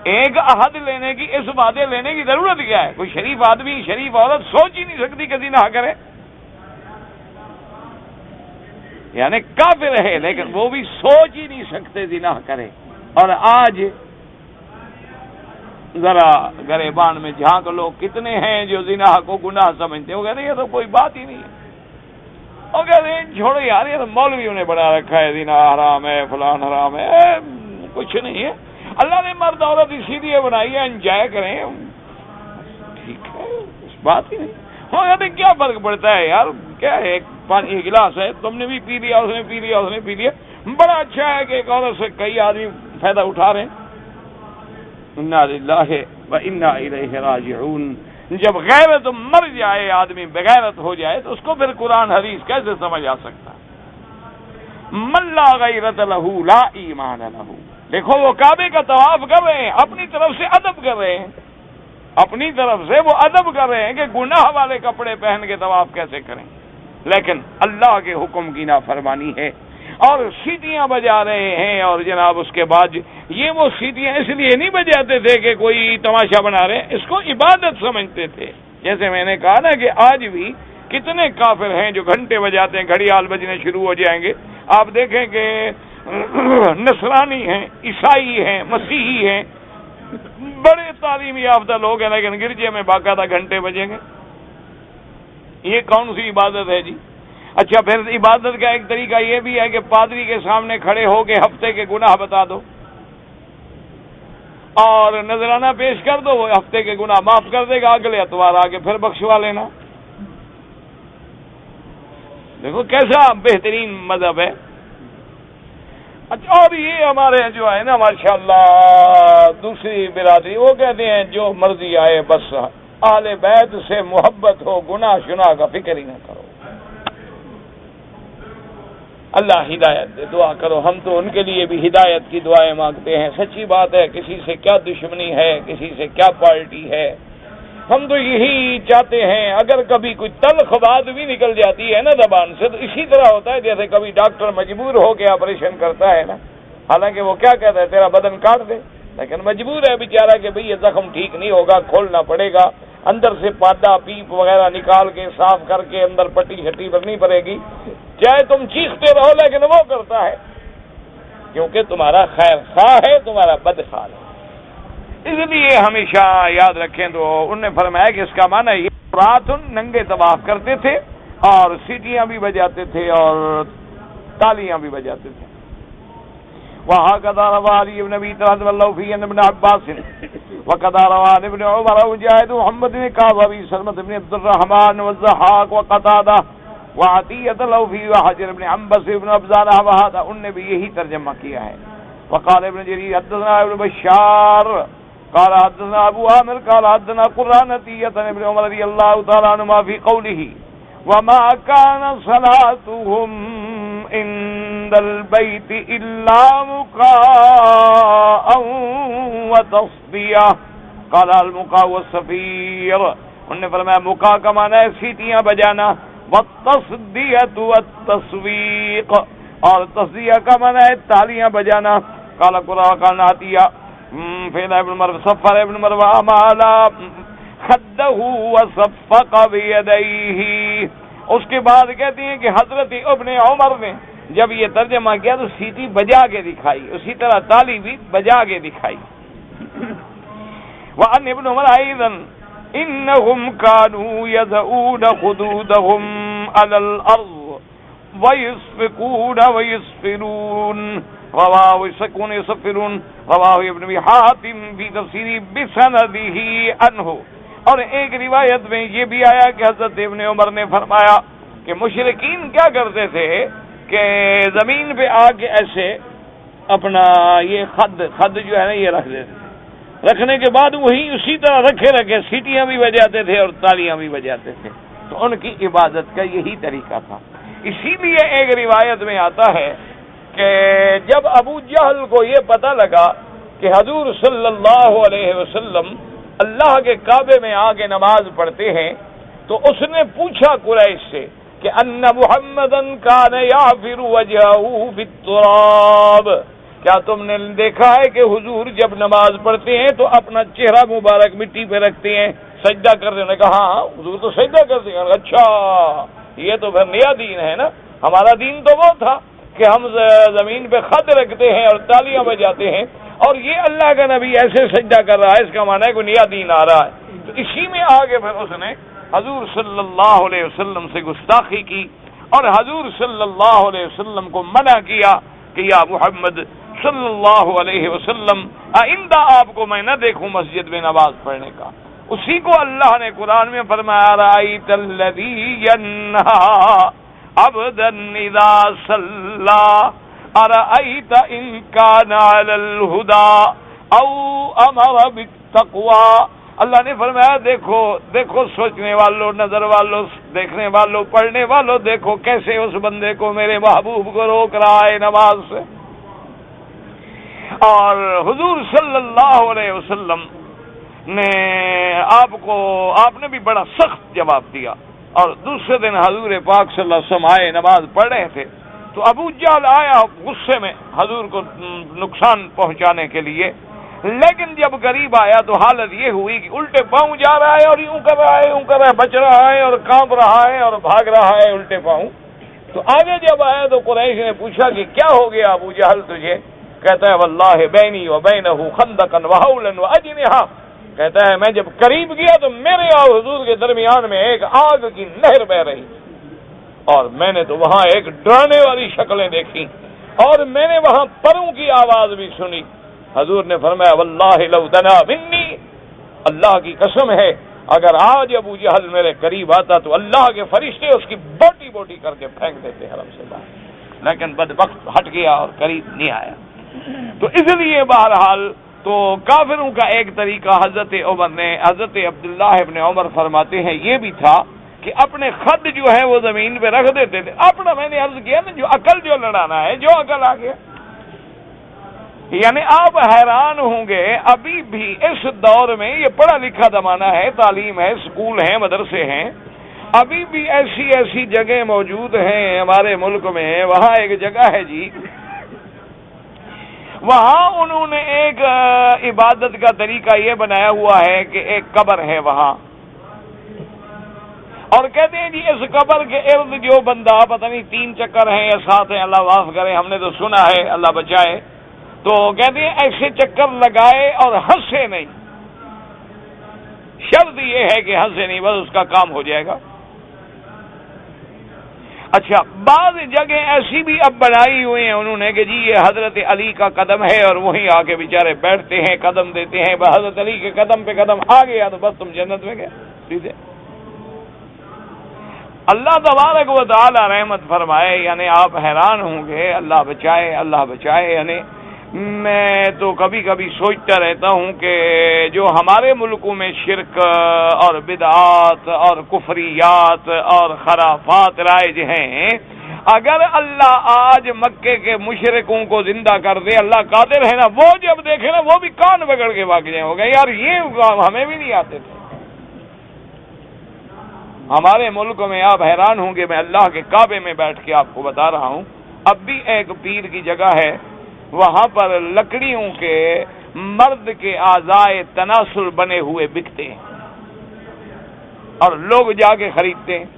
ایک عہد لینے کی، اس وعدے لینے کی ضرورت کیا ہے؟ کوئی شریف آدمی، شریف عورت سوچ ہی نہیں سکتی کہ زنا کرے، یعنی کافر ہے لیکن وہ بھی سوچ ہی نہیں سکتے زنا کرے۔ اور آج ذرا گریبان میں جھانک لو، کتنے ہیں جو زنا کو گناہ سمجھتے ہیں، وہ کہتے ہیں یہ تو کوئی بات ہی نہیں ہے، اور کہتے ہیں چھوڑو یار، یہ تو مولویوں نے بنا رکھا ہے، زنا حرام ہے، فلان حرام ہے، کچھ نہیں ہے، اللہ نے مرد عورت اسی لیے بنائی ہے، انجوائے کریں، ٹھیک ہے، کچھ بات ہی نہیں۔ ہاں کہتے ہیں کیا فرق پڑتا ہے یار، کیا ہے، ایک پانی گلاس ہے، تم نے بھی پی لیا، اس نے پی لیا، اس نے پی لیا، بڑا اچھا ہے کہ ایک عورت سے کئی آدمی فائدہ اٹھا رہے ہیں۔ انا للہ و انا الیہ راجعون۔ جب غیرت مر جائے، آدمی بغیرت ہو جائے تو اس کو پھر قرآن حدیث کیسے سمجھ آ سکتا؟ من لا غیرت لہ لا ایمان لہ۔ دیکھو وہ کعبے کا طواف کر رہے ہیں، اپنی طرف سے ادب کر رہے ہیں، اپنی طرف سے وہ ادب کر رہے ہیں کہ گناہ والے کپڑے پہن کے طواف کیسے کریں، لیکن اللہ کے حکم کی نافرمانی ہے، اور سیٹیاں بجا رہے ہیں۔ اور جناب اس کے بعد یہ وہ سیٹیاں اس لیے نہیں بجاتے تھے کہ کوئی تماشا بنا رہے ہیں، اس کو عبادت سمجھتے تھے۔ جیسے میں نے کہا نا کہ آج بھی کتنے کافر ہیں جو گھنٹے بجاتے ہیں، گھڑیال بجنے شروع ہو جائیں گے، آپ دیکھیں کہ نصرانی ہیں، عیسائی ہیں، مسیحی ہیں، بڑے تعلیم یافتہ لوگ ہیں، لیکن گرجے میں باقاعدہ گھنٹے بجیں گے۔ یہ کون سی عبادت ہے جی؟ اچھا پھر عبادت کا ایک طریقہ یہ بھی ہے کہ پادری کے سامنے کھڑے ہو کے ہفتے کے گناہ بتا دو، اور نذرانہ پیش کر دو، وہ ہفتے کے گناہ معاف کر دے گا، اگلے اتوار آگے پھر بخشوا لینا۔ دیکھو کیسا بہترین مذہب ہے۔ اچھا، اور یہ ہمارے جو ہے نا ماشاءاللہ دوسری برادری، وہ کہتے ہیں جو مرضی آئے بس اہل بیت سے محبت ہو، گناہ شناہ کا فکر ہی نہ کرو۔ اللہ ہدایت دے، دعا کرو۔ ہم تو ان کے لیے بھی ہدایت کی دعائیں مانگتے ہیں۔ سچی بات ہے، کسی سے کیا دشمنی ہے، کسی سے کیا پارٹی ہے، ہم تو یہی چاہتے ہیں۔ اگر کبھی کوئی تلخ بات بھی نکل جاتی ہے نا زبان سے، تو اسی طرح ہوتا ہے جیسے کبھی ڈاکٹر مجبور ہو کے آپریشن کرتا ہے نا، حالانکہ وہ کیا کہتا ہے تیرا بدن کاٹ دے، لیکن مجبور ہے بیچارہ کہ بھئی یہ زخم ٹھیک نہیں ہوگا، کھولنا پڑے گا، اندر سے پادا پیپ وغیرہ نکال کے صاف کر کے اندر پٹی شٹی بننی پڑے گی، چاہے تم چیختے رہو لیکن وہ کرتا ہے، کیونکہ تمہارا خیر خواہ ہے، تمہارا بدخواہ ہے۔ اس لیے ہمیشہ یاد رکھیں۔ تو انہوں نے فرمایا کہ اس کا معنی یہ رات ننگے طواف کرتے تھے اور سیٹیاں بھی بجاتے تھے اور تالیاں بھی بجاتے تھے۔ وهكذا روى علي بن ابي طلحه واللوفي عن ابن عباس وكذا روى عن ابن عمر وجاهد محمد بن كعب ابي سلمة بن عبد الرحمن والضحاك وقتادة وعطية اللوفي وحجر بن عنبس بن ابزان، وهذا ان بھی یہی ترجمہ کیا ہے۔ وقال ابن جرير حدثنا ابن بشار قال حدثنا ابو عامر قال حدثنا قرانتية ابن عمر رضي الله تعالى عنهما في قوله وما كان صلاتهم عند البيت إلا مكاء وتصدية قال المكاء والصفير، انہوں نے فرمایا مکا کا معنی ہے سیٹیاں بجانا، والتصدیۃ والتصویق، اور تصدیہ کا معنی ہے تالیاں بجانا۔ قال قرآن عطیہ فعل ابن مروہ صفر ابن مروہ مالا خدہ وصفق بیدیہ۔ اس کے بعد کہتی ہیں کہ حضرت ابن عمر نے جب یہ ترجمہ کیا تو سیٹی بجا کے دکھائی، اسی طرح تالی بھی بجا کے دکھائی۔ وعن ابن عمر ایضا انہم کانوا یضعون خدودہم علی الارض ویصفقون ویصفرون، رواہ سکون یصفرون، رواہ ابن ابی حاتم فی تفسیری بسندہ عنہ۔ اور ایک روایت میں یہ بھی آیا کہ حضرت ابن عمر نے فرمایا کہ مشرکین کیا کرتے تھے کہ زمین پہ آ کے ایسے اپنا یہ خد جو ہے نا یہ رکھ دیتے تھے، رکھنے کے بعد وہی اسی طرح رکھے سیٹیاں بھی بجاتے تھے اور تالیاں بھی بجاتے تھے، تو ان کی عبادت کا یہی طریقہ تھا۔ اسی لیے ایک روایت میں آتا ہے کہ جب ابو جہل کو یہ پتہ لگا کہ حضور صلی اللہ علیہ وسلم اللہ کے کعبے میں آ کے نماز پڑھتے ہیں، تو اس نے پوچھا قریش سے کہ ان محمدن کان یعفر وجہہ بالتراب، کیا تم نے دیکھا ہے کہ حضور جب نماز پڑھتے ہیں تو اپنا چہرہ مبارک مٹی پہ رکھتے ہیں، سجدہ کرتے ہیں؟ کہا ہاں حضور تو سجدہ کرتے ہیں۔ اچھا یہ تو پھر نیا دین ہے نا، ہمارا دین تو وہ تھا کہ ہم زمین پہ خد رکھتے ہیں اور تالیاں بجاتے ہیں، اور یہ اللہ کا نبی ایسے سجدہ کر رہا ہے، اس کا معنی ہے کوئی نیا دین آ رہا ہے۔ تو اسی میں آگے پھر اس نے حضور صلی اللہ علیہ وسلم سے گستاخی کی اور حضور صلی اللہ علیہ وسلم کو منع کیا کہ یا محمد صلی اللہ علیہ وسلم آئندہ آپ کو میں نہ دیکھوں مسجد میں نماز پڑھنے کا۔ اسی کو اللہ نے قرآن میں فرمایا رأیت الذی ینہا عبدا اذا صلی ارأیت ان کان علی الہدی او امر بالتقوی۔ اللہ نے فرمایا دیکھو دیکھو سوچنے والوں، نظر والوں، دیکھنے والوں، پڑھنے والوں، دیکھو کیسے اس بندے کو میرے محبوب کو روک رہا ہے نماز سے۔ اور حضور صلی اللہ علیہ وسلم نے آپ نے بھی بڑا سخت جواب دیا، اور دوسرے دن حضور پاک صلی اللہ علیہ وسلم آئے، نماز پڑھ رہے تھے، تو ابو جہل آیا غصے میں حضور کو نقصان پہنچانے کے لیے، لیکن جب قریب آیا تو حالت یہ ہوئی کہ الٹے پاؤں جا رہا ہے اور یوں کر رہا ہے، یوں کر رہا ہے، بچ رہا ہے اور کانپ رہا ہے اور بھاگ رہا ہے الٹے پاؤں۔ تو آگے جب آیا تو قریش نے پوچھا کہ کیا ہو گیا ابو جہل تجھے؟ کہتا ہے واللہ بینی و بینہ خندقا وحولا واجنحا، کہتا ہے میں جب قریب گیا تو میرے اور حضور کے درمیان میں ایک آگ کی نہر بہ رہی، اور میں نے تو وہاں ایک ڈرانے والی شکلیں دیکھی، اور میں نے وہاں پروں کی آواز بھی سنی، حضور نے فرمایا واللہ لو دنا منی، اللہ کی قسم ہے اگر آج ابو جہل میرے قریب آتا تو اللہ کے فرشتے اس کی بوٹی بوٹی کر کے پھینک دیتے حرم سے باہر، لیکن بدبخت ہٹ گیا اور قریب نہیں آیا۔ تو اس لیے بہرحال تو کافروں کا ایک طریقہ حضرت عمر نے، حضرت عبداللہ ابن عمر فرماتے ہیں یہ بھی تھا کہ اپنے خد جو ہے وہ زمین پہ رکھ دیتے تھے اپنا، میں نے عرض کیا نا جو عقل جو لڑانا ہے، جو عقل آ گیا، یعنی آپ حیران ہوں گے ابھی بھی اس دور میں، یہ پڑھا لکھا زمانہ ہے، تعلیم ہے، اسکول ہیں، مدرسے ہیں، ابھی بھی ایسی ایسی جگہ موجود ہیں ہمارے ملک میں۔ وہاں ایک جگہ ہے جی، وہاں انہوں نے ایک عبادت کا طریقہ یہ بنایا ہوا ہے کہ ایک قبر ہے وہاں، اور کہتے ہیں جی اس قبر کے ارد جو بندہ پتہ نہیں 3 چکر ہیں یا 7 ہیں، اللہ معاف کرے، ہم نے تو سنا ہے، اللہ بچائے، تو کہتے ہیں ایسے چکر لگائے اور ہنسے نہیں، شرط یہ ہے کہ ہنسے نہیں، بس اس کا کام ہو جائے گا۔ اچھا، بعض جگہ ایسی بھی اب بنائی ہوئی ہیں انہوں نے کہ جی یہ حضرت علی کا قدم ہے اور وہیں آ کے بیچارے بیٹھتے ہیں، قدم دیتے ہیں، حضرت علی کے قدم پہ قدم آ گیا تو بس تم جنت میں گئے سیدھے۔ اللہ تبارک و تعالی رحمت فرمائے، یعنی آپ حیران ہوں گے، اللہ بچائے، اللہ بچائے۔ یعنی میں تو کبھی کبھی سوچتا رہتا ہوں کہ جو ہمارے ملکوں میں شرک اور بدعات اور کفریات اور خرافات رائج ہیں، اگر اللہ آج مکے کے مشرکوں کو زندہ کر دے، اللہ قادر ہے نا، وہ جب دیکھے نا وہ بھی کان بگڑ کے بھاگ جائیں، ہو گئے یار یہ ہمیں بھی نہیں آتے تھے۔ ہمارے ملک میں آپ حیران ہوں گے، میں اللہ کے کعبے میں بیٹھ کے آپ کو بتا رہا ہوں، اب بھی ایک پیر کی جگہ ہے، وہاں پر لکڑیوں کے مرد کے اعضائے تناسل بنے ہوئے بکتے ہیں اور لوگ جا کے خریدتے ہیں۔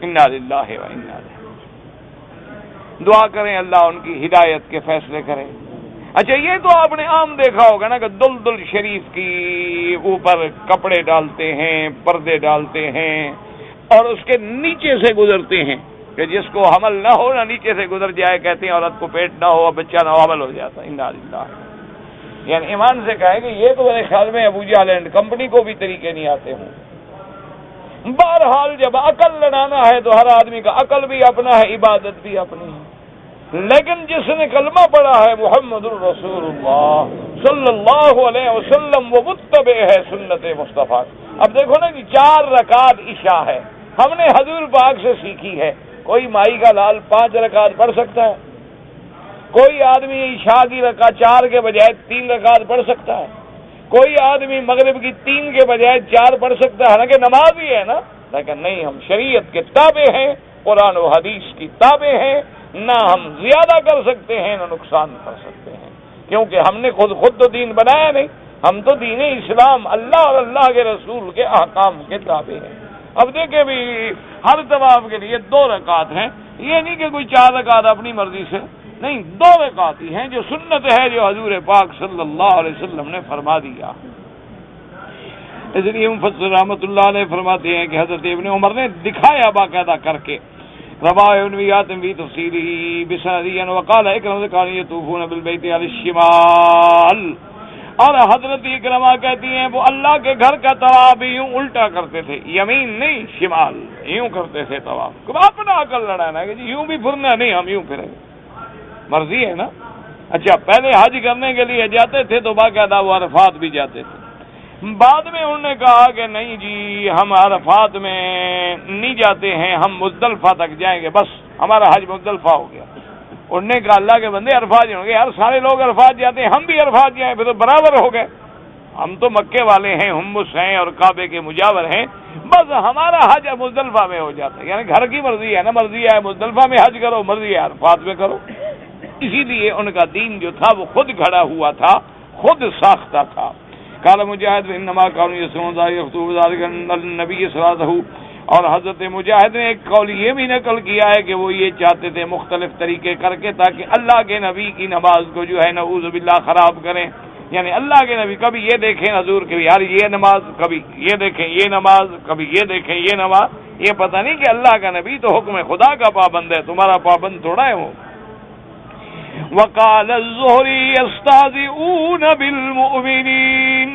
انا للہ و انا الیہ، دعا کریں اللہ ان کی ہدایت کے فیصلے کرے۔ اچھا، یہ تو آپ نے عام دیکھا ہوگا نا کہ دلدل شریف کی اوپر کپڑے ڈالتے ہیں، پردے ڈالتے ہیں اور اس کے نیچے سے گزرتے ہیں کہ جس کو حمل نہ ہو نہ نیچے سے گزر جائے، کہتے ہیں عورت کو پیٹ نہ ہو، بچہ نہ ہو، حمل ہو جاتا ہے۔ انا للہ، یعنی ایمان سے کہے کہ یہ تو میرے خیال میں ابو جہل اینڈ کمپنی کو بھی طریقے نہیں آتے ہوں۔ بہرحال جب عقل لڑانا ہے تو ہر آدمی کا عقل بھی اپنا ہے، عبادت بھی اپنی ہے، لیکن جس نے کلمہ پڑھا ہے محمد الرسول اللہ صلی اللہ علیہ وسلم، وہ متبع ہے سنت مصطفیٰ۔ اب دیکھو نا کہ 4 رکعت عشاء ہے، ہم نے حضور پاک سے سیکھی ہے، کوئی مائی کا لال 5 رکعت پڑھ سکتا ہے؟ کوئی آدمی عشاء کی رکعت 4 کے بجائے 3 رکعت پڑھ سکتا ہے؟ کوئی آدمی مغرب کی 3 کے بجائے 4 پڑھ سکتا ہے؟ حالانکہ نماز ہی ہے نا، لیکن نہیں، ہم شریعت کے تابع ہیں، قرآن و حدیث کی تابع ہیں، نہ ہم زیادہ کر سکتے ہیں نہ نقصان کر سکتے ہیں، کیونکہ ہم نے خود تو دین بنایا نہیں، ہم تو دین اسلام اللہ اور اللہ کے رسول کے احکام کے تابع ہیں۔ اب دیکھیں بھی ہر طواف کے لیے 2 رکعت ہیں، یہ نہیں کہ کوئی 4 رکعت اپنی مرضی سے، نہیں، 2 رکعت ہی ہیں جو سنت ہے، جو حضور پاک صلی اللہ علیہ وسلم نے فرما دیا۔ اس لیے مفسر رحمۃ اللہ علیہ فرماتے ہیں کہ حضرت ابن عمر نے دکھایا باقاعدہ کر کے، رواه ابنویات فی تفسیرہ بسندیاً وقال اکرم کان یطوفون بالبیت علی الشمال، اور حضرت اکرمہ کہتی ہیں وہ اللہ کے گھر کا طواف یوں الٹا کرتے تھے، یمین نہیں شمال، یوں کرتے تھے طواف۔ اپنا عقل لڑانا ہے کہ جی یوں بھی پھرنا، نہیں ہم یوں پھریں، مرضی ہے نا۔ اچھا، پہلے حج کرنے کے لیے جاتے تھے تو باقاعدہ وہ عرفات بھی جاتے تھے، بعد میں انہوں نے کہا کہ نہیں جی ہم عرفات میں نہیں جاتے ہیں، ہم مزدلفہ تک جائیں گے، بس ہمارا حج مزدلفہ ہو گیا۔ انہوں نے کہا اللہ کے بندے عرفات ہوں گے، یار سارے لوگ عرفات جاتے ہیں، ہم بھی عرفات جائیں، پھر تو برابر ہو گئے، ہم تو مکے والے ہیں، حمص ہیں اور کعبے کے مجاور ہیں، بس ہمارا حج مزدلفہ میں ہو جاتا ہے۔ یعنی گھر کی مرضی ہے نا، مرضی ہے مزدلفہ میں حج کرو، مرضی ہے عرفات میں کرو۔ اسی لیے ان کا دین جو تھا وہ خود گھڑا ہوا تھا، خود ساختہ تھا۔ قال مجاہد انما كانوا يسمعون ذلك يخطب ذلك النبي صلی اللہ علیہ وسلم، اور حضرت مجاہد نے ایک قول یہ بھی نقل کیا ہے کہ وہ یہ چاہتے تھے مختلف طریقے کر کے تاکہ اللہ کے نبی کی نماز کو جو ہے نعوذ باللہ خراب کریں، یعنی اللہ کے نبی کبھی یہ دیکھیں حضور کہ یار یہ نماز، کبھی یہ دیکھیں یہ نماز، کبھی یہ دیکھیں یہ نماز، یہ پتہ نہیں کہ اللہ کا نبی تو حکم خدا کا پابند ہے، تمہارا پابند تھوڑا ہے وہ۔ وقال الزہری یستہزئون بالمؤمنین،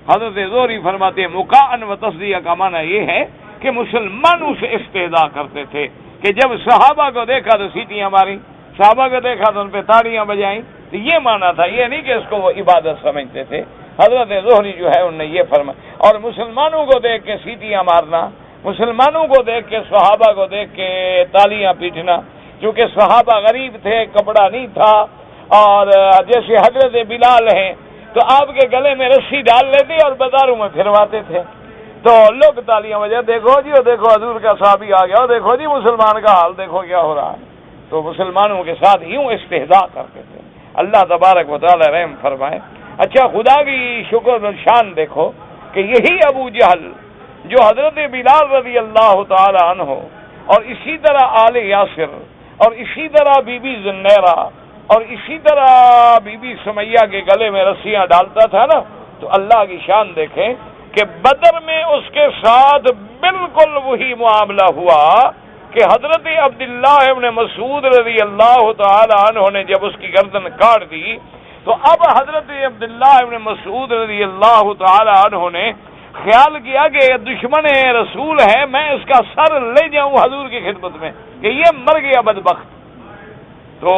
حضرت زہری فرماتے ہیں مقاعن و تصدیہ کا معنی یہ ہے کہ مسلمانوں سے استہزاء کرتے تھے کہ جب صحابہ کو دیکھا تو سیٹیاں ماری، صحابہ کو دیکھا تو ان پہ تاڑیاں بجائیں، تو یہ معنی تھا، یہ نہیں کہ اس کو وہ عبادت سمجھتے تھے۔ حضرت زہری جو ہے انہوں نے یہ فرمایا، اور مسلمانوں کو دیکھ کے سیٹیاں مارنا، مسلمانوں کو دیکھ کے، صحابہ کو دیکھ کے تالیاں پیٹنا، کیونکہ صحابہ غریب تھے، کپڑا نہیں تھا، اور جیسے حضرت بلال ہیں تو آپ کے گلے میں رسی ڈال لیتے اور بازاروں میں پھرواتے تھے، تو لوگ تالیاں بجائے، دیکھو جی وہ دیکھو حضور کا صحابی آ گیا، دیکھو جی مسلمان کا حال دیکھو کیا ہو رہا ہے۔ تو مسلمانوں کے ساتھ یوں استہزاء کرتے تھے، اللہ تبارک و تعالی رحم فرمائے۔ اچھا خدا کی شکر و شان دیکھو کہ یہی ابو جہل جو حضرت بلال رضی اللہ تعالی عنہ اور اسی طرح آل یاسر اور اسی طرح بی بی زنیرہ اور اسی طرح بی بی سمیہ کے گلے میں رسیاں ڈالتا تھا نا، تو اللہ کی شان دیکھیں کہ بدر میں اس کے ساتھ بالکل وہی معاملہ ہوا کہ حضرت عبداللہ ابن مسعود رضی اللہ تعالی عنہ نے جب اس کی گردن کاٹ دی، تو اب حضرت عبداللہ ابن مسعود رضی اللہ تعالی عنہ نے خیال کیا کہ یہ دشمن رسول ہے، میں اس کا سر لے جاؤں حضور کی خدمت میں کہ یہ مر گیا بدبخت۔ تو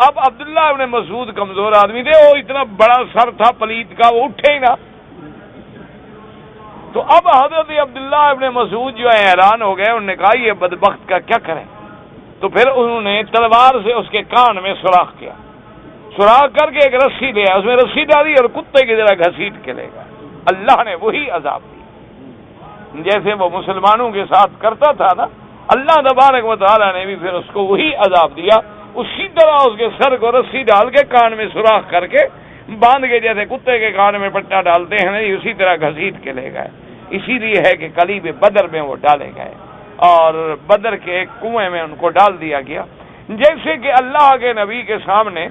اب عبداللہ ابن مسعود کمزور آدمی تھے، وہ اتنا بڑا سر تھا پلیت کا، وہ اٹھے ہی نہ۔ تو اب حضرت عبداللہ ابن مسعود جو ہے حیران ہو گئے، انہوں نے کہا یہ بدبخت کا کیا کریں؟ تو پھر انہوں نے تلوار سے اس کے کان میں سوراخ کیا، سوراخ کر کے ایک رسی لیا، اس میں رسی ڈالی اور کتے کی طرح گھسیٹ کے لے گئے۔ اللہ نے وہی عذاب دیا جیسے وہ مسلمانوں کے ساتھ کرتا تھا نا، اللہ تبارک و تعالیٰ نے بھی پھر اس کو وہی عذاب دیا، اسی طرح اس کے سر کو رسی ڈال کے کان میں سوراخ کر کے باندھ کے، جیسے کتے کے کان میں پٹا ڈالتے ہیں نا، اسی طرح گھسیٹ کے لے گئے۔ اسی لیے ہے کہ قلیب بدر میں وہ ڈالے گئے اور بدر کے ایک کنویں میں ان کو ڈال دیا گیا۔ جیسے کہ اللہ کے نبی کے سامنے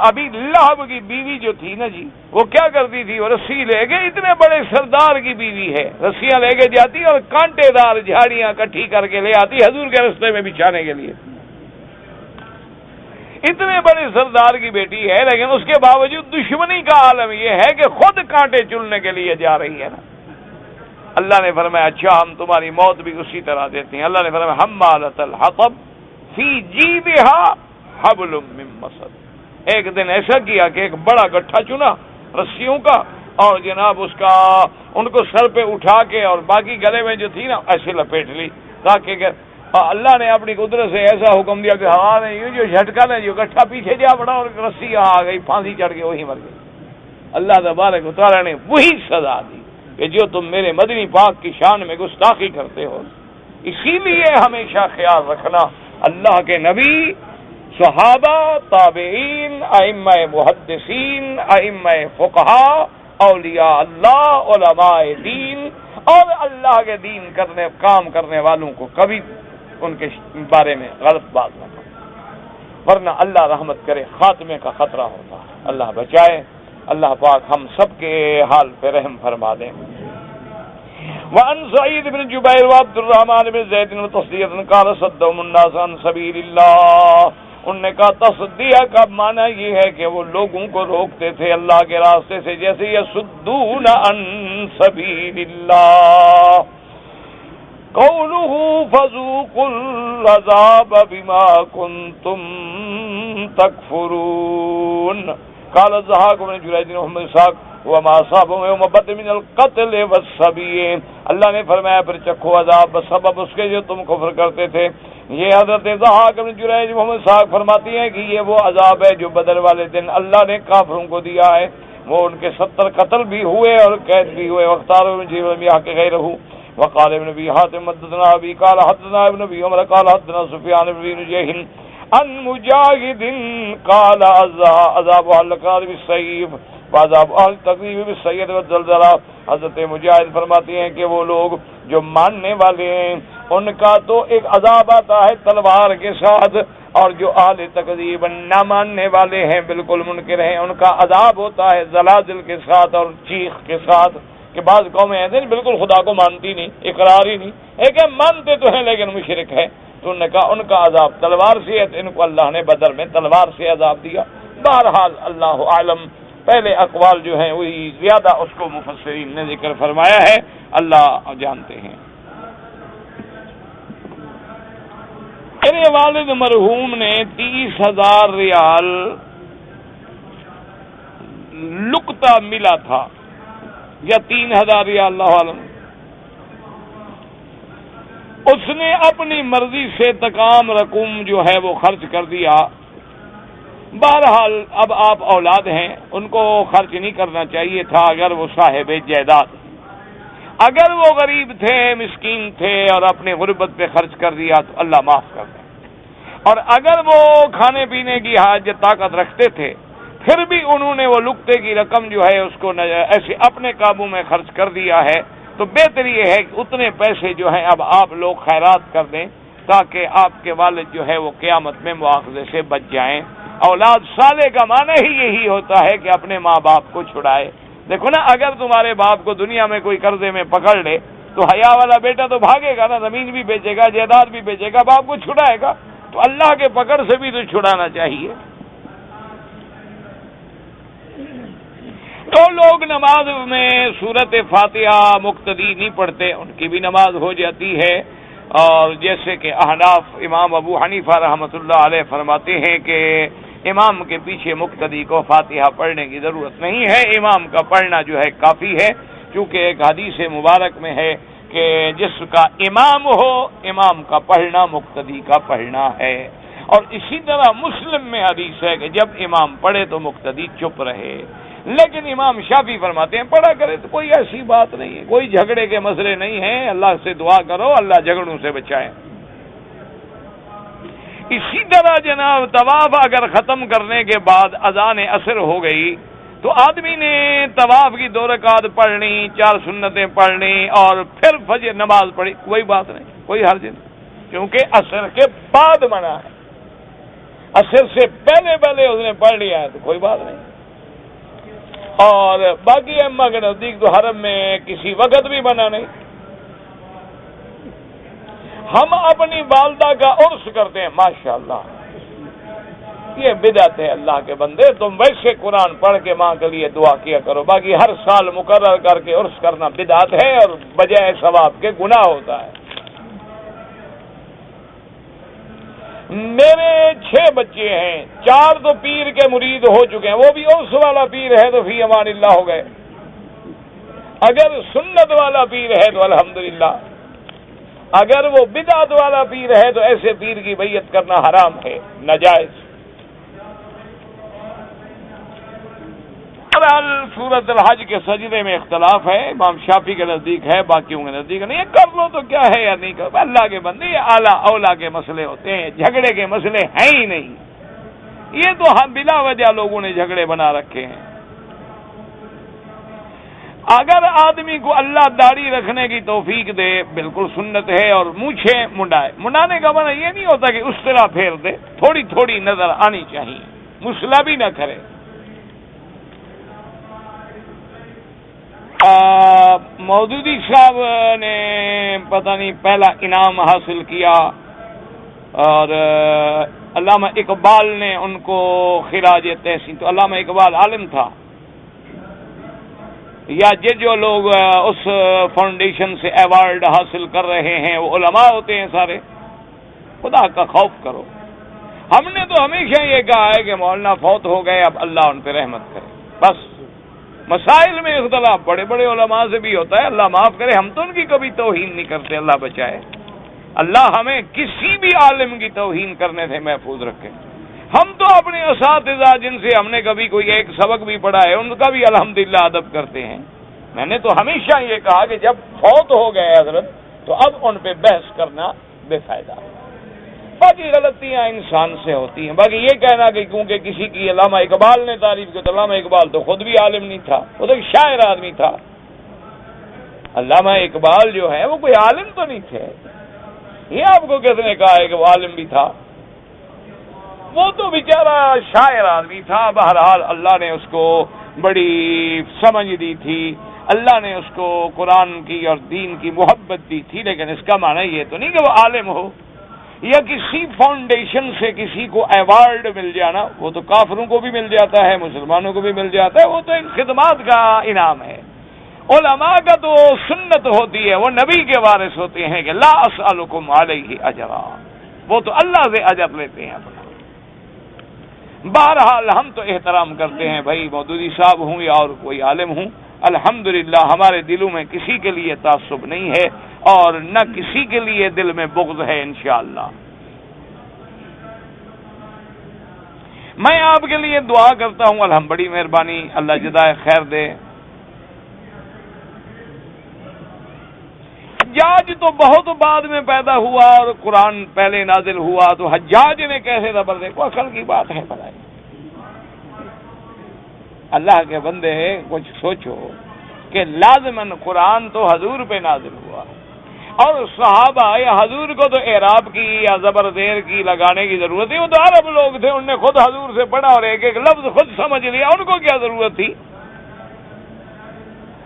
ابھی لہب کی بیوی جو تھی نا جی، وہ کیا کرتی تھی، وہ رسی لے کے، اتنے بڑے سردار کی بیوی ہے، رسیاں لے کے جاتی اور کانٹے دار جھاڑیاں اکٹھی کر کے لے آتی حضور کے رستے میں بچھانے کے لیے۔ اتنے بڑے سردار کی بیٹی ہے، لیکن اس کے باوجود دشمنی کا عالم یہ ہے کہ خود کانٹے چلنے کے لیے جا رہی ہے نا۔ اللہ نے فرمایا اچھا ہم تمہاری موت بھی اسی طرح دیتے ہیں۔ اللہ نے فرمایا حمالۃ الحطب فی جیبہا حبل من مسد، ایک دن ایسا کیا کہ ایک بڑا گٹھا چنا رسیوں کا، اور جناب اس کا ان کو سر پہ اٹھا کے اور باقی گلے میں جو تھی نا ایسے لپیٹ لی، تاکہ اللہ نے اپنی قدرت سے ایسا حکم دیا کہ ہوا نے یوں جو جھٹکا نے جو گٹھا پیچھے جا پڑا اور رسی یہاں آ گئی، پھانسی چڑھ کے وہی مر گئی۔ اللہ تبارک و تعالیٰ نے وہی سزا دی کہ جو تم میرے مدنی پاک کی شان میں گستاخی کرتے ہو۔ اسی لیے ہمیشہ خیال رکھنا، اللہ کے نبی، صحابہ، تابعین، ائمہ محدثین، ائمہ فقہا، اولیاء اللہ، علماء دین اور اللہ کے دین کام کرنے والوں کو کبھی ان کے بارے میں غلط بات نہ کرو، ورنہ اللہ رحمت کرے خاتمے کا خطرہ ہوتا ہے۔ اللہ بچائے، اللہ پاک ہم سب کے حال پہ رحم فرما دیں۔ وعن سعید بن جبیر وعبد الرحمن بن زید وتصدیہ قال صدهم الناس عن سبیل اللہ، انہوں نے کہا تصدیہ کا معنی یہ ہے کہ وہ لوگوں کو روکتے تھے اللہ کے راستے سے، جیسے یصدون عن سبیل اللہ۔ قوله فذوقوا العذاب بما كنتم تکفرون۔ قال الضحاک بن جریج محمد اسحاق وما اصابهم يوم بدر من القتل والسبي، اللہ نے فرمایا پھر چکھو عذاب بسبب اس کے جو تم کفر کرتے تھے۔ یہ حضرت ضحاک بن جریج محمد اسحاق فرماتی ہیں کہ یہ وہ عذاب ہے جو بدر والے دن اللہ نے کافروں کو دیا ہے، وہ ان کے 70 قتل بھی ہوئے اور قید بھی ہوئے۔ واختار ابن جیبر حق غیرہ وقال ابن ابی حاتم حدثنا ابی قال حدثنا ابن ابی عمر قال حدثنا سفیان بن نجیح عن مجاہد قال عذاب اہل القتال بالسیف وعذاب اہل التکذیب بالسیئۃ والزلزلہ۔ حضرت مجاہد فرماتے ہیں کہ وہ لوگ جو ماننے والے ہیں ان کا تو ایک عذاب آتا ہے تلوار کے ساتھ، اور جو اہل تکذیب نہ ماننے والے ہیں، بالکل منکر ہیں، ان کا عذاب ہوتا ہے زلازل کے ساتھ اور چیخ کے ساتھ۔ کہ بعض قومیں ایسے بالکل خدا کو مانتی نہیں، اقرار ہی نہیں، ایک ہے مانتے تو ہیں لیکن مشرک ہے، تو انہوں نے کہا ان کا عذاب تلوار سے ہے، تو ان کو اللہ نے بدر میں تلوار سے عذاب دیا۔ بہرحال اللہ عالم، پہلے اقوال جو ہیں وہی زیادہ اس کو مفسرین نے ذکر فرمایا ہے، اللہ جانتے ہیں۔ میرے والد مرحوم نے 30,000 ریال لقطہ ملا تھا، یا 3,000 ریال، اللہ عالم۔ اس نے اپنی مرضی سے تمام رقم جو ہے وہ خرچ کر دیا۔ بہرحال اب آپ اولاد ہیں، ان کو خرچ نہیں کرنا چاہیے تھا اگر وہ صاحب جائیداد، اگر وہ غریب تھے، مسکین تھے اور اپنے غربت پہ خرچ کر دیا تو اللہ معاف کر دے، اور اگر وہ کھانے پینے کی حاجت طاقت رکھتے تھے پھر بھی انہوں نے وہ لقطے کی رقم جو ہے اس کو ایسے اپنے قابو میں خرچ کر دیا ہے، تو بہتر یہ ہے کہ اتنے پیسے جو ہیں اب آپ لوگ خیرات کر دیں تاکہ آپ کے والد جو ہے وہ قیامت میں مواخذے سے بچ جائیں۔ اولاد صالح کا معنی ہی یہی ہوتا ہے کہ اپنے ماں باپ کو چھڑائے۔ دیکھو نا، اگر تمہارے باپ کو دنیا میں کوئی قرضے میں پکڑ لے تو حیا والا بیٹا تو بھاگے گا نا، زمین بھی بیچے گا، جائیداد بھی بیچے گا، باپ کو چھڑائے گا، تو اللہ کے پکڑ سے بھی تو چھڑانا چاہیے۔ تو لوگ نماز میں سورت فاتحہ مقتدی نہیں پڑھتے، ان کی بھی نماز ہو جاتی ہے، اور جیسے کہ احناف امام ابو حنیفہ رحمۃ اللہ علیہ فرماتے ہیں کہ امام کے پیچھے مقتدی کو فاتحہ پڑھنے کی ضرورت نہیں ہے، امام کا پڑھنا جو ہے کافی ہے، کیونکہ ایک حدیث مبارک میں ہے کہ جس کا امام ہو امام کا پڑھنا مقتدی کا پڑھنا ہے، اور اسی طرح مسلم میں حدیث ہے کہ جب امام پڑھے تو مقتدی چپ رہے۔ لیکن امام شافعی فرماتے ہیں پڑھا کرے تو کوئی ایسی بات نہیں ہے، کوئی جھگڑے کے مسئلے نہیں ہیں، اللہ سے دعا کرو اللہ جھگڑوں سے بچائے۔ اسی طرح جناب طواف اگر ختم کرنے کے بعد اذان عصر ہو گئی تو آدمی نے طواف کی 2 رکعت پڑھنی، 4 سنتیں پڑھنی اور پھر فجر نماز پڑھی، کوئی بات نہیں، کوئی حرج نہیں، کیونکہ عصر کے بعد منع ہے۔ عصر سے پہلے اس نے پڑھ لیا ہے تو کوئی بات نہیں۔ اور باقی ائمہ کے نزدیک تو حرم میں کسی وقت بھی منع نہیں۔ ہم اپنی والدہ کا عرس کرتے ہیں، ماشاءاللہ یہ بدعت ہے، اللہ کے بندے تم ویسے قرآن پڑھ کے ماں کے لیے دعا کیا کرو، باقی ہر سال مقرر کر کے عرس کرنا بدعت ہے اور بجائے ثواب کے گناہ ہوتا ہے۔ میرے 6 بچے ہیں، 4 تو پیر کے مرید ہو چکے ہیں، وہ بھی عرس والا پیر ہے تو فی امان اللہ ہو گئے، اگر سنت والا پیر ہے تو الحمدللہ، اگر وہ بدعت والا پیر ہے تو ایسے پیر کی بیعت کرنا حرام ہے، ناجائز۔ سورۃ الحج کے سجدے میں اختلاف ہے، امام شافعی کے نزدیک ہے، باقیوں کے نزدیک نہیں، یہ کر لو تو کیا ہے یا نہیں کر، اللہ کے بندے یہ اعلیٰ اولا کے مسئلے ہوتے ہیں، جھگڑے کے مسئلے ہیں ہی نہیں، یہ تو ہم بلا وجہ لوگوں نے جھگڑے بنا رکھے ہیں۔ اگر آدمی کو اللہ داڑھی رکھنے کی توفیق دے بالکل سنت ہے، اور مونچھیں منڈائے، منڈانے کا معنی یہ نہیں ہوتا کہ اس طرح پھیر دے، تھوڑی تھوڑی نظر آنی چاہیے، مسئلہ بھی نہ کرے۔ مودودی صاحب نے پتہ نہیں پہلا انعام حاصل کیا، اور علامہ اقبال نے ان کو خراج تحسین، تو علامہ اقبال عالم تھا، یا جو لوگ اس فاؤنڈیشن سے ایوارڈ حاصل کر رہے ہیں وہ علماء ہوتے ہیں سارے، خدا کا خوف کرو۔ ہم نے تو ہمیشہ یہ کہا ہے کہ مولانا فوت ہو گئے، اب اللہ ان پہ رحمت کرے، بس۔ مسائل میں اختلاف بڑے بڑے علماء سے بھی ہوتا ہے، اللہ معاف کرے، ہم تو ان کی کبھی توہین نہیں کرتے، اللہ بچائے، اللہ ہمیں کسی بھی عالم کی توہین کرنے سے محفوظ رکھے۔ ہم تو اپنے اساتذہ جن سے ہم نے کبھی کوئی ایک سبق بھی پڑھا ہے ان کا بھی الحمدللہ ادب کرتے ہیں۔ میں نے تو ہمیشہ یہ کہا کہ جب فوت ہو گئے حضرت تو اب ان پہ بحث کرنا بے فائدہ، باقی غلطیاں انسان سے ہوتی ہیں۔ باقی یہ کہنا کہ کیونکہ کسی کی علامہ اقبال نے تعریف کی تو علامہ اقبال تو خود بھی عالم نہیں تھا، وہ تو ایک شاعر آدمی تھا۔ علامہ اقبال جو ہے وہ کوئی عالم تو نہیں تھے، یہ آپ کو کس نے کہا ہے کہ وہ عالم بھی تھا؟ وہ تو بیچارہ شاعر آدمی تھا۔ بہرحال اللہ نے اس کو بڑی سمجھ دی تھی، اللہ نے اس کو قرآن کی اور دین کی محبت دی تھی، لیکن اس کا معنی یہ تو نہیں کہ وہ عالم ہو۔ یا کسی فاؤنڈیشن سے کسی کو ایوارڈ مل جانا، وہ تو کافروں کو بھی مل جاتا ہے، مسلمانوں کو بھی مل جاتا ہے، وہ تو ان خدمات کا انعام ہے۔ علماء کا تو سنت ہوتی ہے، وہ نبی کے وارث ہوتے ہیں کہ لا اسألکم علیہ اجرا، وہ تو اللہ سے اجر لیتے ہیں اپنا۔ بہرحال ہم تو احترام کرتے ہیں بھائی، مودودی صاحب ہوں یا اور کوئی عالم ہوں، الحمدللہ ہمارے دلوں میں کسی کے لیے تعصب نہیں ہے اور نہ کسی کے لیے دل میں بغض ہے انشاءاللہ۔ میں آپ کے لیے دعا کرتا ہوں، الحمد، بڑی مہربانی، اللہ جزائے خیر دے۔ حجاج تو بہت بعد میں پیدا ہوا اور قرآن پہلے نازل ہوا، تو حجاج نے کیسے زبر دیکھو، عقل کی بات ہے بھائی۔ اللہ کے بندے کچھ سوچو کہ لازماً قرآن تو حضور پہ نازل ہوا، اور صحابہ یا حضور کو تو اعراب کی یا زبر زیر کی لگانے کی ضرورت ہے، وہ تو عرب لوگ تھے، انہوں نے خود حضور سے پڑھا اور ایک ایک لفظ خود سمجھ لیا، ان کو کیا ضرورت تھی؟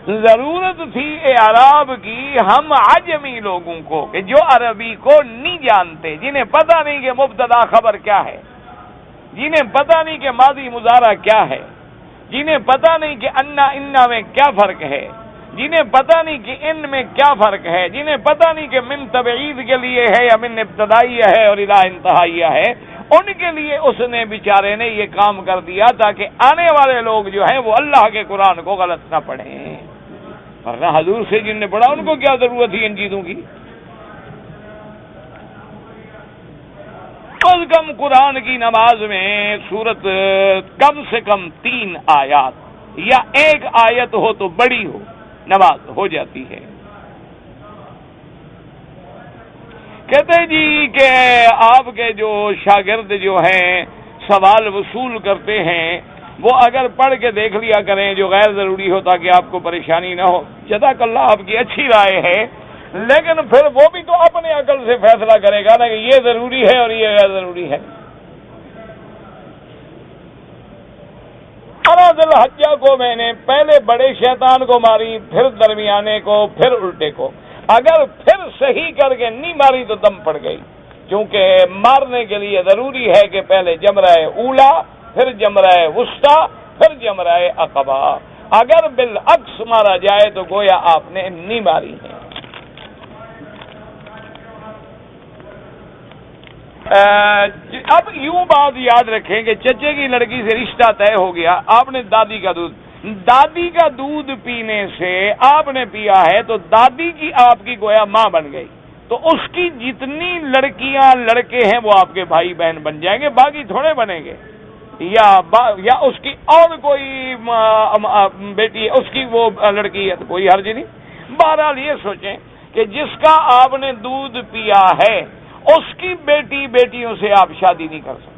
ضرورت تھی اعراب کی ہم عجمی لوگوں کو، کہ جو عربی کو نہیں جانتے، جنہیں پتہ نہیں کہ مبتدا خبر کیا ہے، جنہیں پتہ نہیں کہ ماضی مضارع کیا ہے، جنہیں پتہ نہیں کہ انا میں کیا فرق ہے، جنہیں پتہ نہیں کہ ان میں کیا فرق ہے، جنہیں پتہ نہیں کہ من تبعید کے لیے ہے یا من ابتدائیہ ہے اور الہ انتہائیہ ہے، ان کے لیے اس نے بیچارے نے یہ کام کر دیا تاکہ آنے والے لوگ جو ہیں وہ اللہ کے قرآن کو غلط نہ پڑھیں، ورنہ حضور سے جن نے پڑھا ان کو کیا ضرورت تھی ان چیزوں کی؟ از کم قرآن کی نماز میں سورت کم سے کم 3 آیات یا 1 آیت ہو تو بڑی ہو، نماز ہو جاتی ہے۔ کہتے جی کہ آپ کے جو شاگرد جو ہیں سوال وصول کرتے ہیں، وہ اگر پڑھ کے دیکھ لیا کریں جو غیر ضروری ہو تاکہ آپ کو پریشانی نہ ہو۔ جزاک اللہ، آپ کی اچھی رائے ہے، لیکن پھر وہ بھی تو اپنے عقل سے فیصلہ کرے گا نا کہ یہ ضروری ہے اور یہ غیر ضروری ہے۔ ذل حجہ کو میں نے پہلے بڑے شیطان کو ماری، پھر درمیانے کو، پھر الٹے کو، اگر پھر صحیح کر کے نہیں ماری تو دم پڑ گئی، کیونکہ مارنے کے لیے ضروری ہے کہ پہلے جمرہ اولا، پھر جمرہ وسطی، پھر جمرہ عقبہ۔ اگر بالعکس مارا جائے تو گویا آپ نے نہیں ماری ہے۔ اب یوں بات یاد رکھیں کہ چچے کی لڑکی سے رشتہ طے ہو گیا، آپ نے دادی کا دودھ پینے سے آپ نے پیا ہے تو دادی کی آپ کی گویا ماں بن گئی، تو اس کی جتنی لڑکیاں لڑکے ہیں وہ آپ کے بھائی بہن بن جائیں گے، باقی تھوڑے بنیں گے، یا اس کی اور کوئی بیٹی اس کی وہ لڑکی ہے تو کوئی حرج نہیں۔ بہرحال یہ سوچیں کہ جس کا آپ نے دودھ پیا ہے اس کی بیٹیوں سے آپ شادی نہیں کر سکتے۔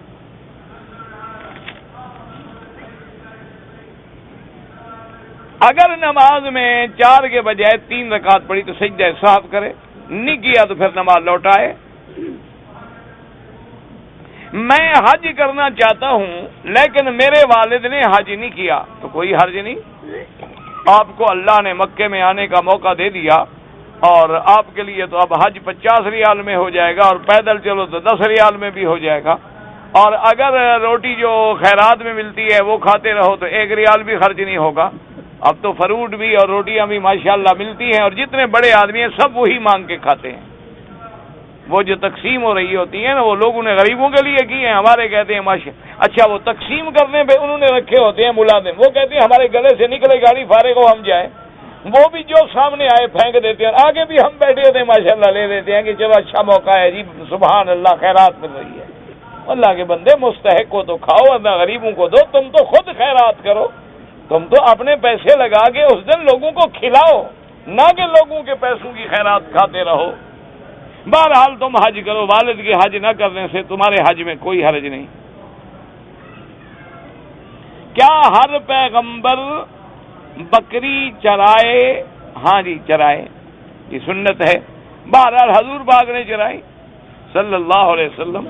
اگر نماز میں 4 کے بجائے 3 رکعت پڑھی تو سجدہ سہو کرے، نہیں کیا تو پھر نماز لوٹائے۔ میں حج کرنا چاہتا ہوں لیکن میرے والد نے حج نہیں کیا تو کوئی حرج نہیں، آپ کو اللہ نے مکے میں آنے کا موقع دے دیا اور آپ کے لیے تو اب حج 50 ریال میں ہو جائے گا اور پیدل چلو تو 10 ریال میں بھی ہو جائے گا، اور اگر روٹی جو خیرات میں ملتی ہے وہ کھاتے رہو تو 1 ریال بھی خرچ نہیں ہوگا۔ اب تو فروٹ بھی اور روٹیاں بھی ماشاءاللہ ملتی ہیں، اور جتنے بڑے آدمی ہیں سب وہی مانگ کے کھاتے ہیں۔ وہ جو تقسیم ہو رہی ہوتی ہے نا وہ لوگوں نے غریبوں کے لیے کی ہے، ہمارے کہتے ہیں اچھا وہ تقسیم کرنے پہ انہوں نے رکھے ہوتے ہیں ملازم، وہ کہتے ہیں ہمارے گلے سے نکلے گاڑی فارغ ہو ہم جائیں، وہ بھی جو سامنے آئے پھینک دیتے ہیں، اور آگے بھی ہم بیٹھے ہوتے ہیں ماشاءاللہ لے لیتے ہیں کہ چلو اچھا موقع ہے جی، سبحان اللہ خیرات مل رہی ہے۔ اللہ کے بندے مستحق کو تو کھاؤ ورنہ غریبوں کو دو، تم تو خود خیرات کرو، تم تو اپنے پیسے لگا کے اس دن لوگوں کو کھلاؤ، نہ کہ لوگوں کے پیسوں کی خیرات کھاتے رہو۔ بہرحال تم حج کرو، والد کے حج نہ کرنے سے تمہارے حج میں کوئی حرج نہیں۔ کیا ہر پیغمبر بکری چرائے؟ ہاں جی چرائے، یہ سنت ہے۔ بہرحال حضور پاک نے چرائی صلی اللہ علیہ وسلم۔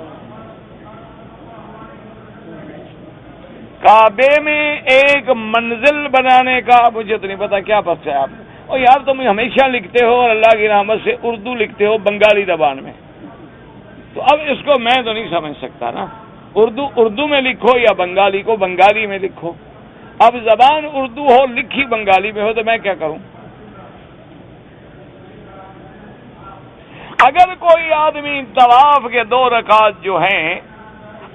کعبے میں ایک منزل بنانے کا مجھے تو نہیں پتا کیا پس ہے آپ نے، اور یار تم ہمیشہ لکھتے ہو اور اللہ کی رحمت سے اردو لکھتے ہو بنگالی زبان میں، تو اب اس کو میں تو نہیں سمجھ سکتا نا، اردو میں لکھو یا بنگالی کو بنگالی میں لکھو، اب زبان اردو ہو لکھی بنگالی میں ہو تو میں کیا کروں؟ اگر کوئی آدمی طواف کے 2 رکعت جو ہیں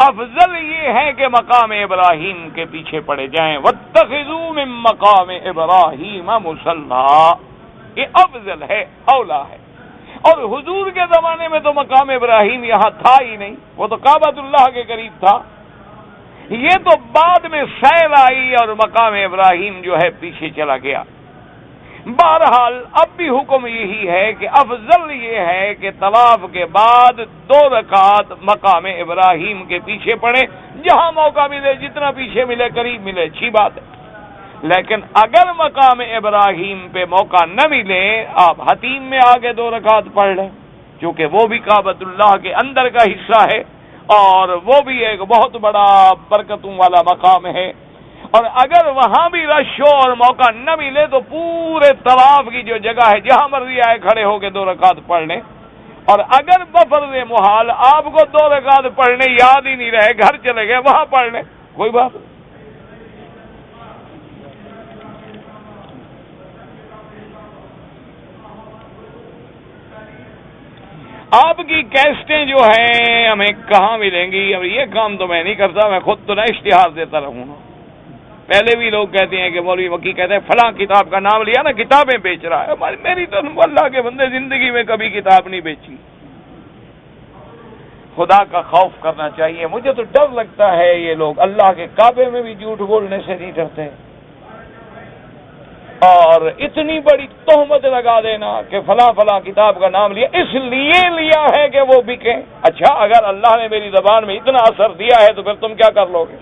افضل یہ ہے کہ مقام ابراہیم کے پیچھے پڑے جائیں، واتخذوا من مقام ابراہیم مصلی، یہ افضل ہے، اولا ہے۔ اور حضور کے زمانے میں تو مقام ابراہیم یہاں تھا ہی نہیں، وہ تو کعبۃ اللہ کے قریب تھا، یہ تو بعد میں سیل آئی اور مقام ابراہیم جو ہے پیچھے چلا گیا۔ بہرحال اب بھی حکم یہی ہے کہ افضل یہ ہے کہ طواف کے بعد 2 رکعت مقام ابراہیم کے پیچھے پڑھیں، جہاں موقع ملے، جتنا پیچھے ملے، قریب ملے، اچھی بات ہے۔ لیکن اگر مقام ابراہیم پہ موقع نہ ملے، آپ حتیم میں آگے 2 رکعت پڑھ لیں، چونکہ وہ بھی کعبۃ اللہ کے اندر کا حصہ ہے اور وہ بھی ایک بہت بڑا برکتوں والا مقام ہے۔ اور اگر وہاں بھی رش ہو اور موقع نہ ملے تو پورے طواف کی جو جگہ ہے جہاں مرضی آئے کھڑے ہو کے 2 رکعت پڑھ لیں، اور اگر بفرض محال آپ کو 2 رکعت پڑھنے یاد ہی نہیں رہے، گھر چلے گئے، وہاں پڑھ لیں، کوئی بات نہیں۔ آپ کی کیسٹیں جو ہیں ہمیں کہاں ملیں گی؟ اب یہ کام تو میں نہیں کرتا، میں خود تو نہ اشتہار دیتا رہوں نا۔ پہلے بھی لوگ کہتے ہیں کہ مولوی مکی کہتے ہیں فلاں کتاب کا نام لیا نا، کتابیں بیچ رہا ہے۔ میری تو اللہ کے بندے زندگی میں کبھی کتاب نہیں بیچی۔ خدا کا خوف کرنا چاہیے۔ مجھے تو ڈر لگتا ہے یہ لوگ اللہ کے کعبے میں بھی جھوٹ بولنے سے نہیں ڈرتے، اور اتنی بڑی تہمت لگا دینا کہ فلاں فلاں کتاب کا نام لیا، اس لیے لیا ہے کہ وہ بکے۔ اچھا، اگر اللہ نے میری زبان میں اتنا اثر دیا ہے تو پھر تم کیا کر لو گے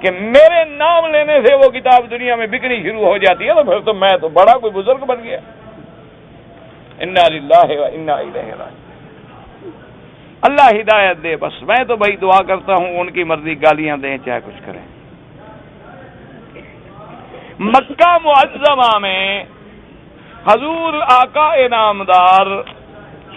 کہ میرے نام لینے سے وہ کتاب دنیا میں بکنی شروع ہو جاتی ہے؟ تو پھر تو میں تو بڑا کوئی بزرگ بن گیا۔ انا للہ و انا الیہ راجعون۔ اللہ ہدایت دے، بس میں تو بھائی دعا کرتا ہوں ان کی مرضی، گالیاں دیں چاہے کچھ کریں۔ مکہ معظمہ میں حضور آقا نامدار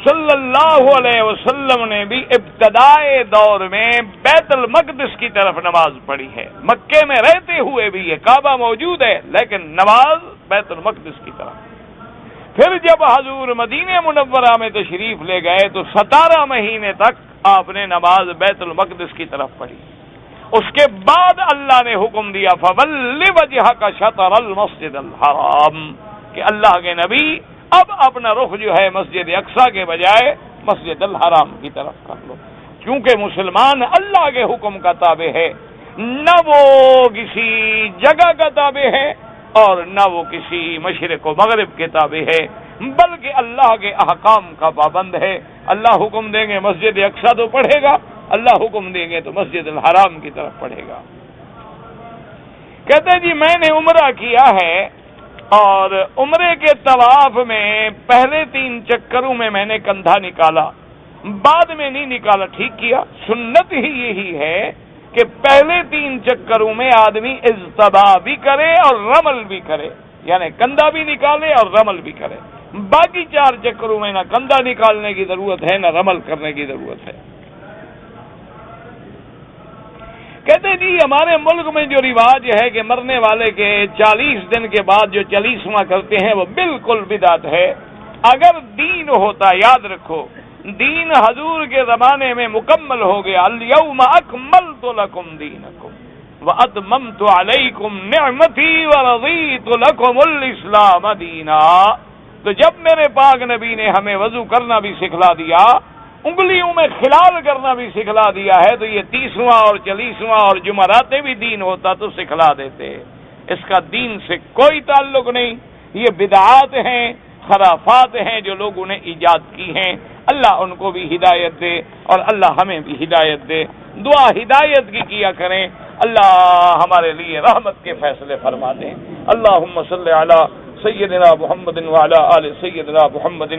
صلی اللہ علیہ وسلم نے بھی ابتدائے دور میں بیت المقدس کی طرف نماز پڑھی ہے۔ مکے میں رہتے ہوئے بھی یہ کعبہ موجود ہے، لیکن نماز بیت المقدس کی طرف۔ پھر جب حضور مدینہ منورہ میں تشریف لے گئے تو 17 مہینے تک آپ نے نماز بیت المقدس کی طرف پڑھی۔ اس کے بعد اللہ نے حکم دیا فَوَلِّ وَجْهَكَ شَطْرَ الْمَسْجِدِ الْحَرَامِ، کہ اللہ کے نبی اب اپنا رخ جو ہے مسجد اقصیٰ کے بجائے مسجد الحرام کی طرف کر لو، کیونکہ مسلمان اللہ کے حکم کا تابع ہے، نہ وہ کسی جگہ کا تابع ہے اور نہ وہ کسی مشرق و مغرب کے تابع ہے، بلکہ اللہ کے احکام کا پابند ہے۔ اللہ حکم دیں گے مسجد اقصیٰ تو پڑھے گا، اللہ حکم دیں گے تو مسجد الحرام کی طرف پڑھے گا۔ کہتے جی میں نے عمرہ کیا ہے اور عمرے کے طواف میں پہلے 3 چکروں میں میں نے کندھا نکالا، بعد میں نہیں نکالا، ٹھیک کیا۔ سنت ہی یہی ہے کہ پہلے 3 چکروں میں آدمی اجتبا بھی کرے اور رمل بھی کرے، یعنی کندھا بھی نکالے اور رمل بھی کرے۔ باقی 4 چکروں میں نہ کندھا نکالنے کی ضرورت ہے نہ رمل کرنے کی ضرورت ہے۔ کہتے جی ہمارے ملک میں جو رواج ہے کہ مرنے والے کے 40 دن کے بعد جو 40واں کرتے ہیں وہ بالکل بدعت ہے۔ اگر دین ہوتا، یاد رکھو دین حضور کے زمانے میں مکمل ہو گیا، الیوم اکملت لکم دینکم واتممت علیکم نعمتی ورضیت لکم الاسلام دینا۔ تو جب میرے پاک نبی نے ہمیں وضو کرنا بھی سکھلا دیا، انگلیوں میں خلال کرنا بھی سکھلا دیا ہے، تو یہ 30واں اور 40واں اور جمعراتیں بھی دین ہوتا تو سکھلا دیتے۔ اس کا دین سے کوئی تعلق نہیں، یہ بدعات ہیں، خرافات ہیں جو لوگوں نے ایجاد کی ہیں۔ اللہ ان کو بھی ہدایت دے اور اللہ ہمیں بھی ہدایت دے۔ دعا ہدایت کی کیا کریں، اللہ ہمارے لیے رحمت کے فیصلے فرما دیں۔ اللہم صلی علی سیدنا محمد وعلی آل سیدنا محمد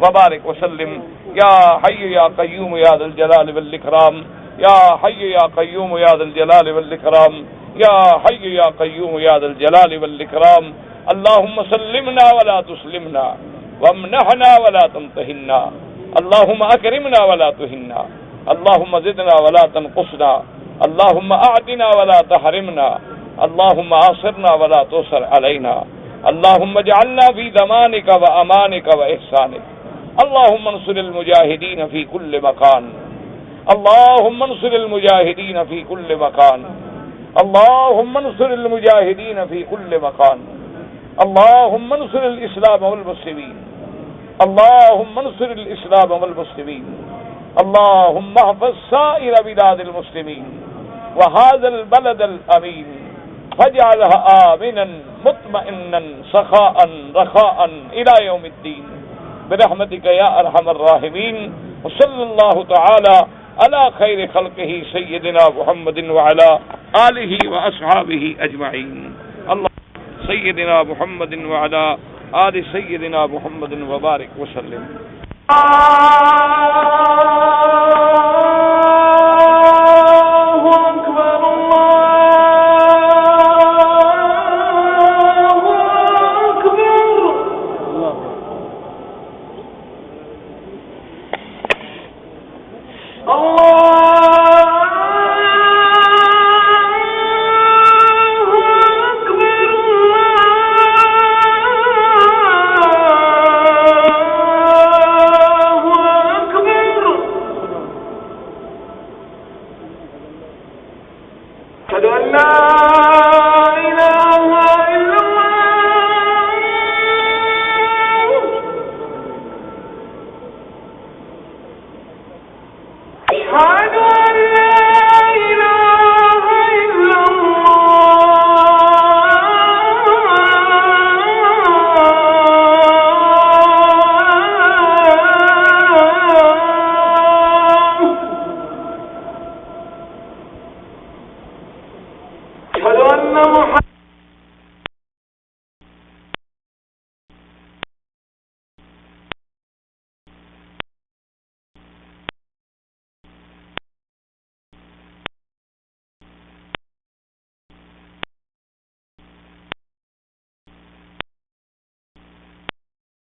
وبارک وسلم۔ یا حی یا قیوم یا ذا الجلال والاکرام، یا حی یا قیوم یا ذا الجلال والاکرام، یا حی یا قیوم یا ذا الجلال والاکرام۔ اللہم سلمنا ولا تسلمنا وامنحنا ولا تمتحنا، اللهم اکرمنا ولا تهنا، اللهم زدنا ولا تنقصنا، اللهم اعطنا ولا تحرمنا، اللهم آصرنا ولا تؤثر علينا، اللهم اجعلنا في ضمانك وامانك واحسانك، اللهم انصر المجاهدين في كل مكان، اللهم انصر المجاهدين في كل مكان، اللهم انصر المجاهدين في كل مكان، اللهم انصر الاسلام والمسلمين، اللهم انصر الاسلام والمسلمين، اللهم احفظ سائر بلاد المسلمين وهذا البلد الامين، فاجعلها آمنا مطمئنا سخاء رخاء الى يوم الدين برحمتك يا ارحم الراحمين، وصلی اللہ تعالی على خیر خلقه سیدنا محمد وعلى آلہ واصحابہ اجمعین، اللہ سیدنا محمد وعلى آل سیدنا محمد وبارک وسلم۔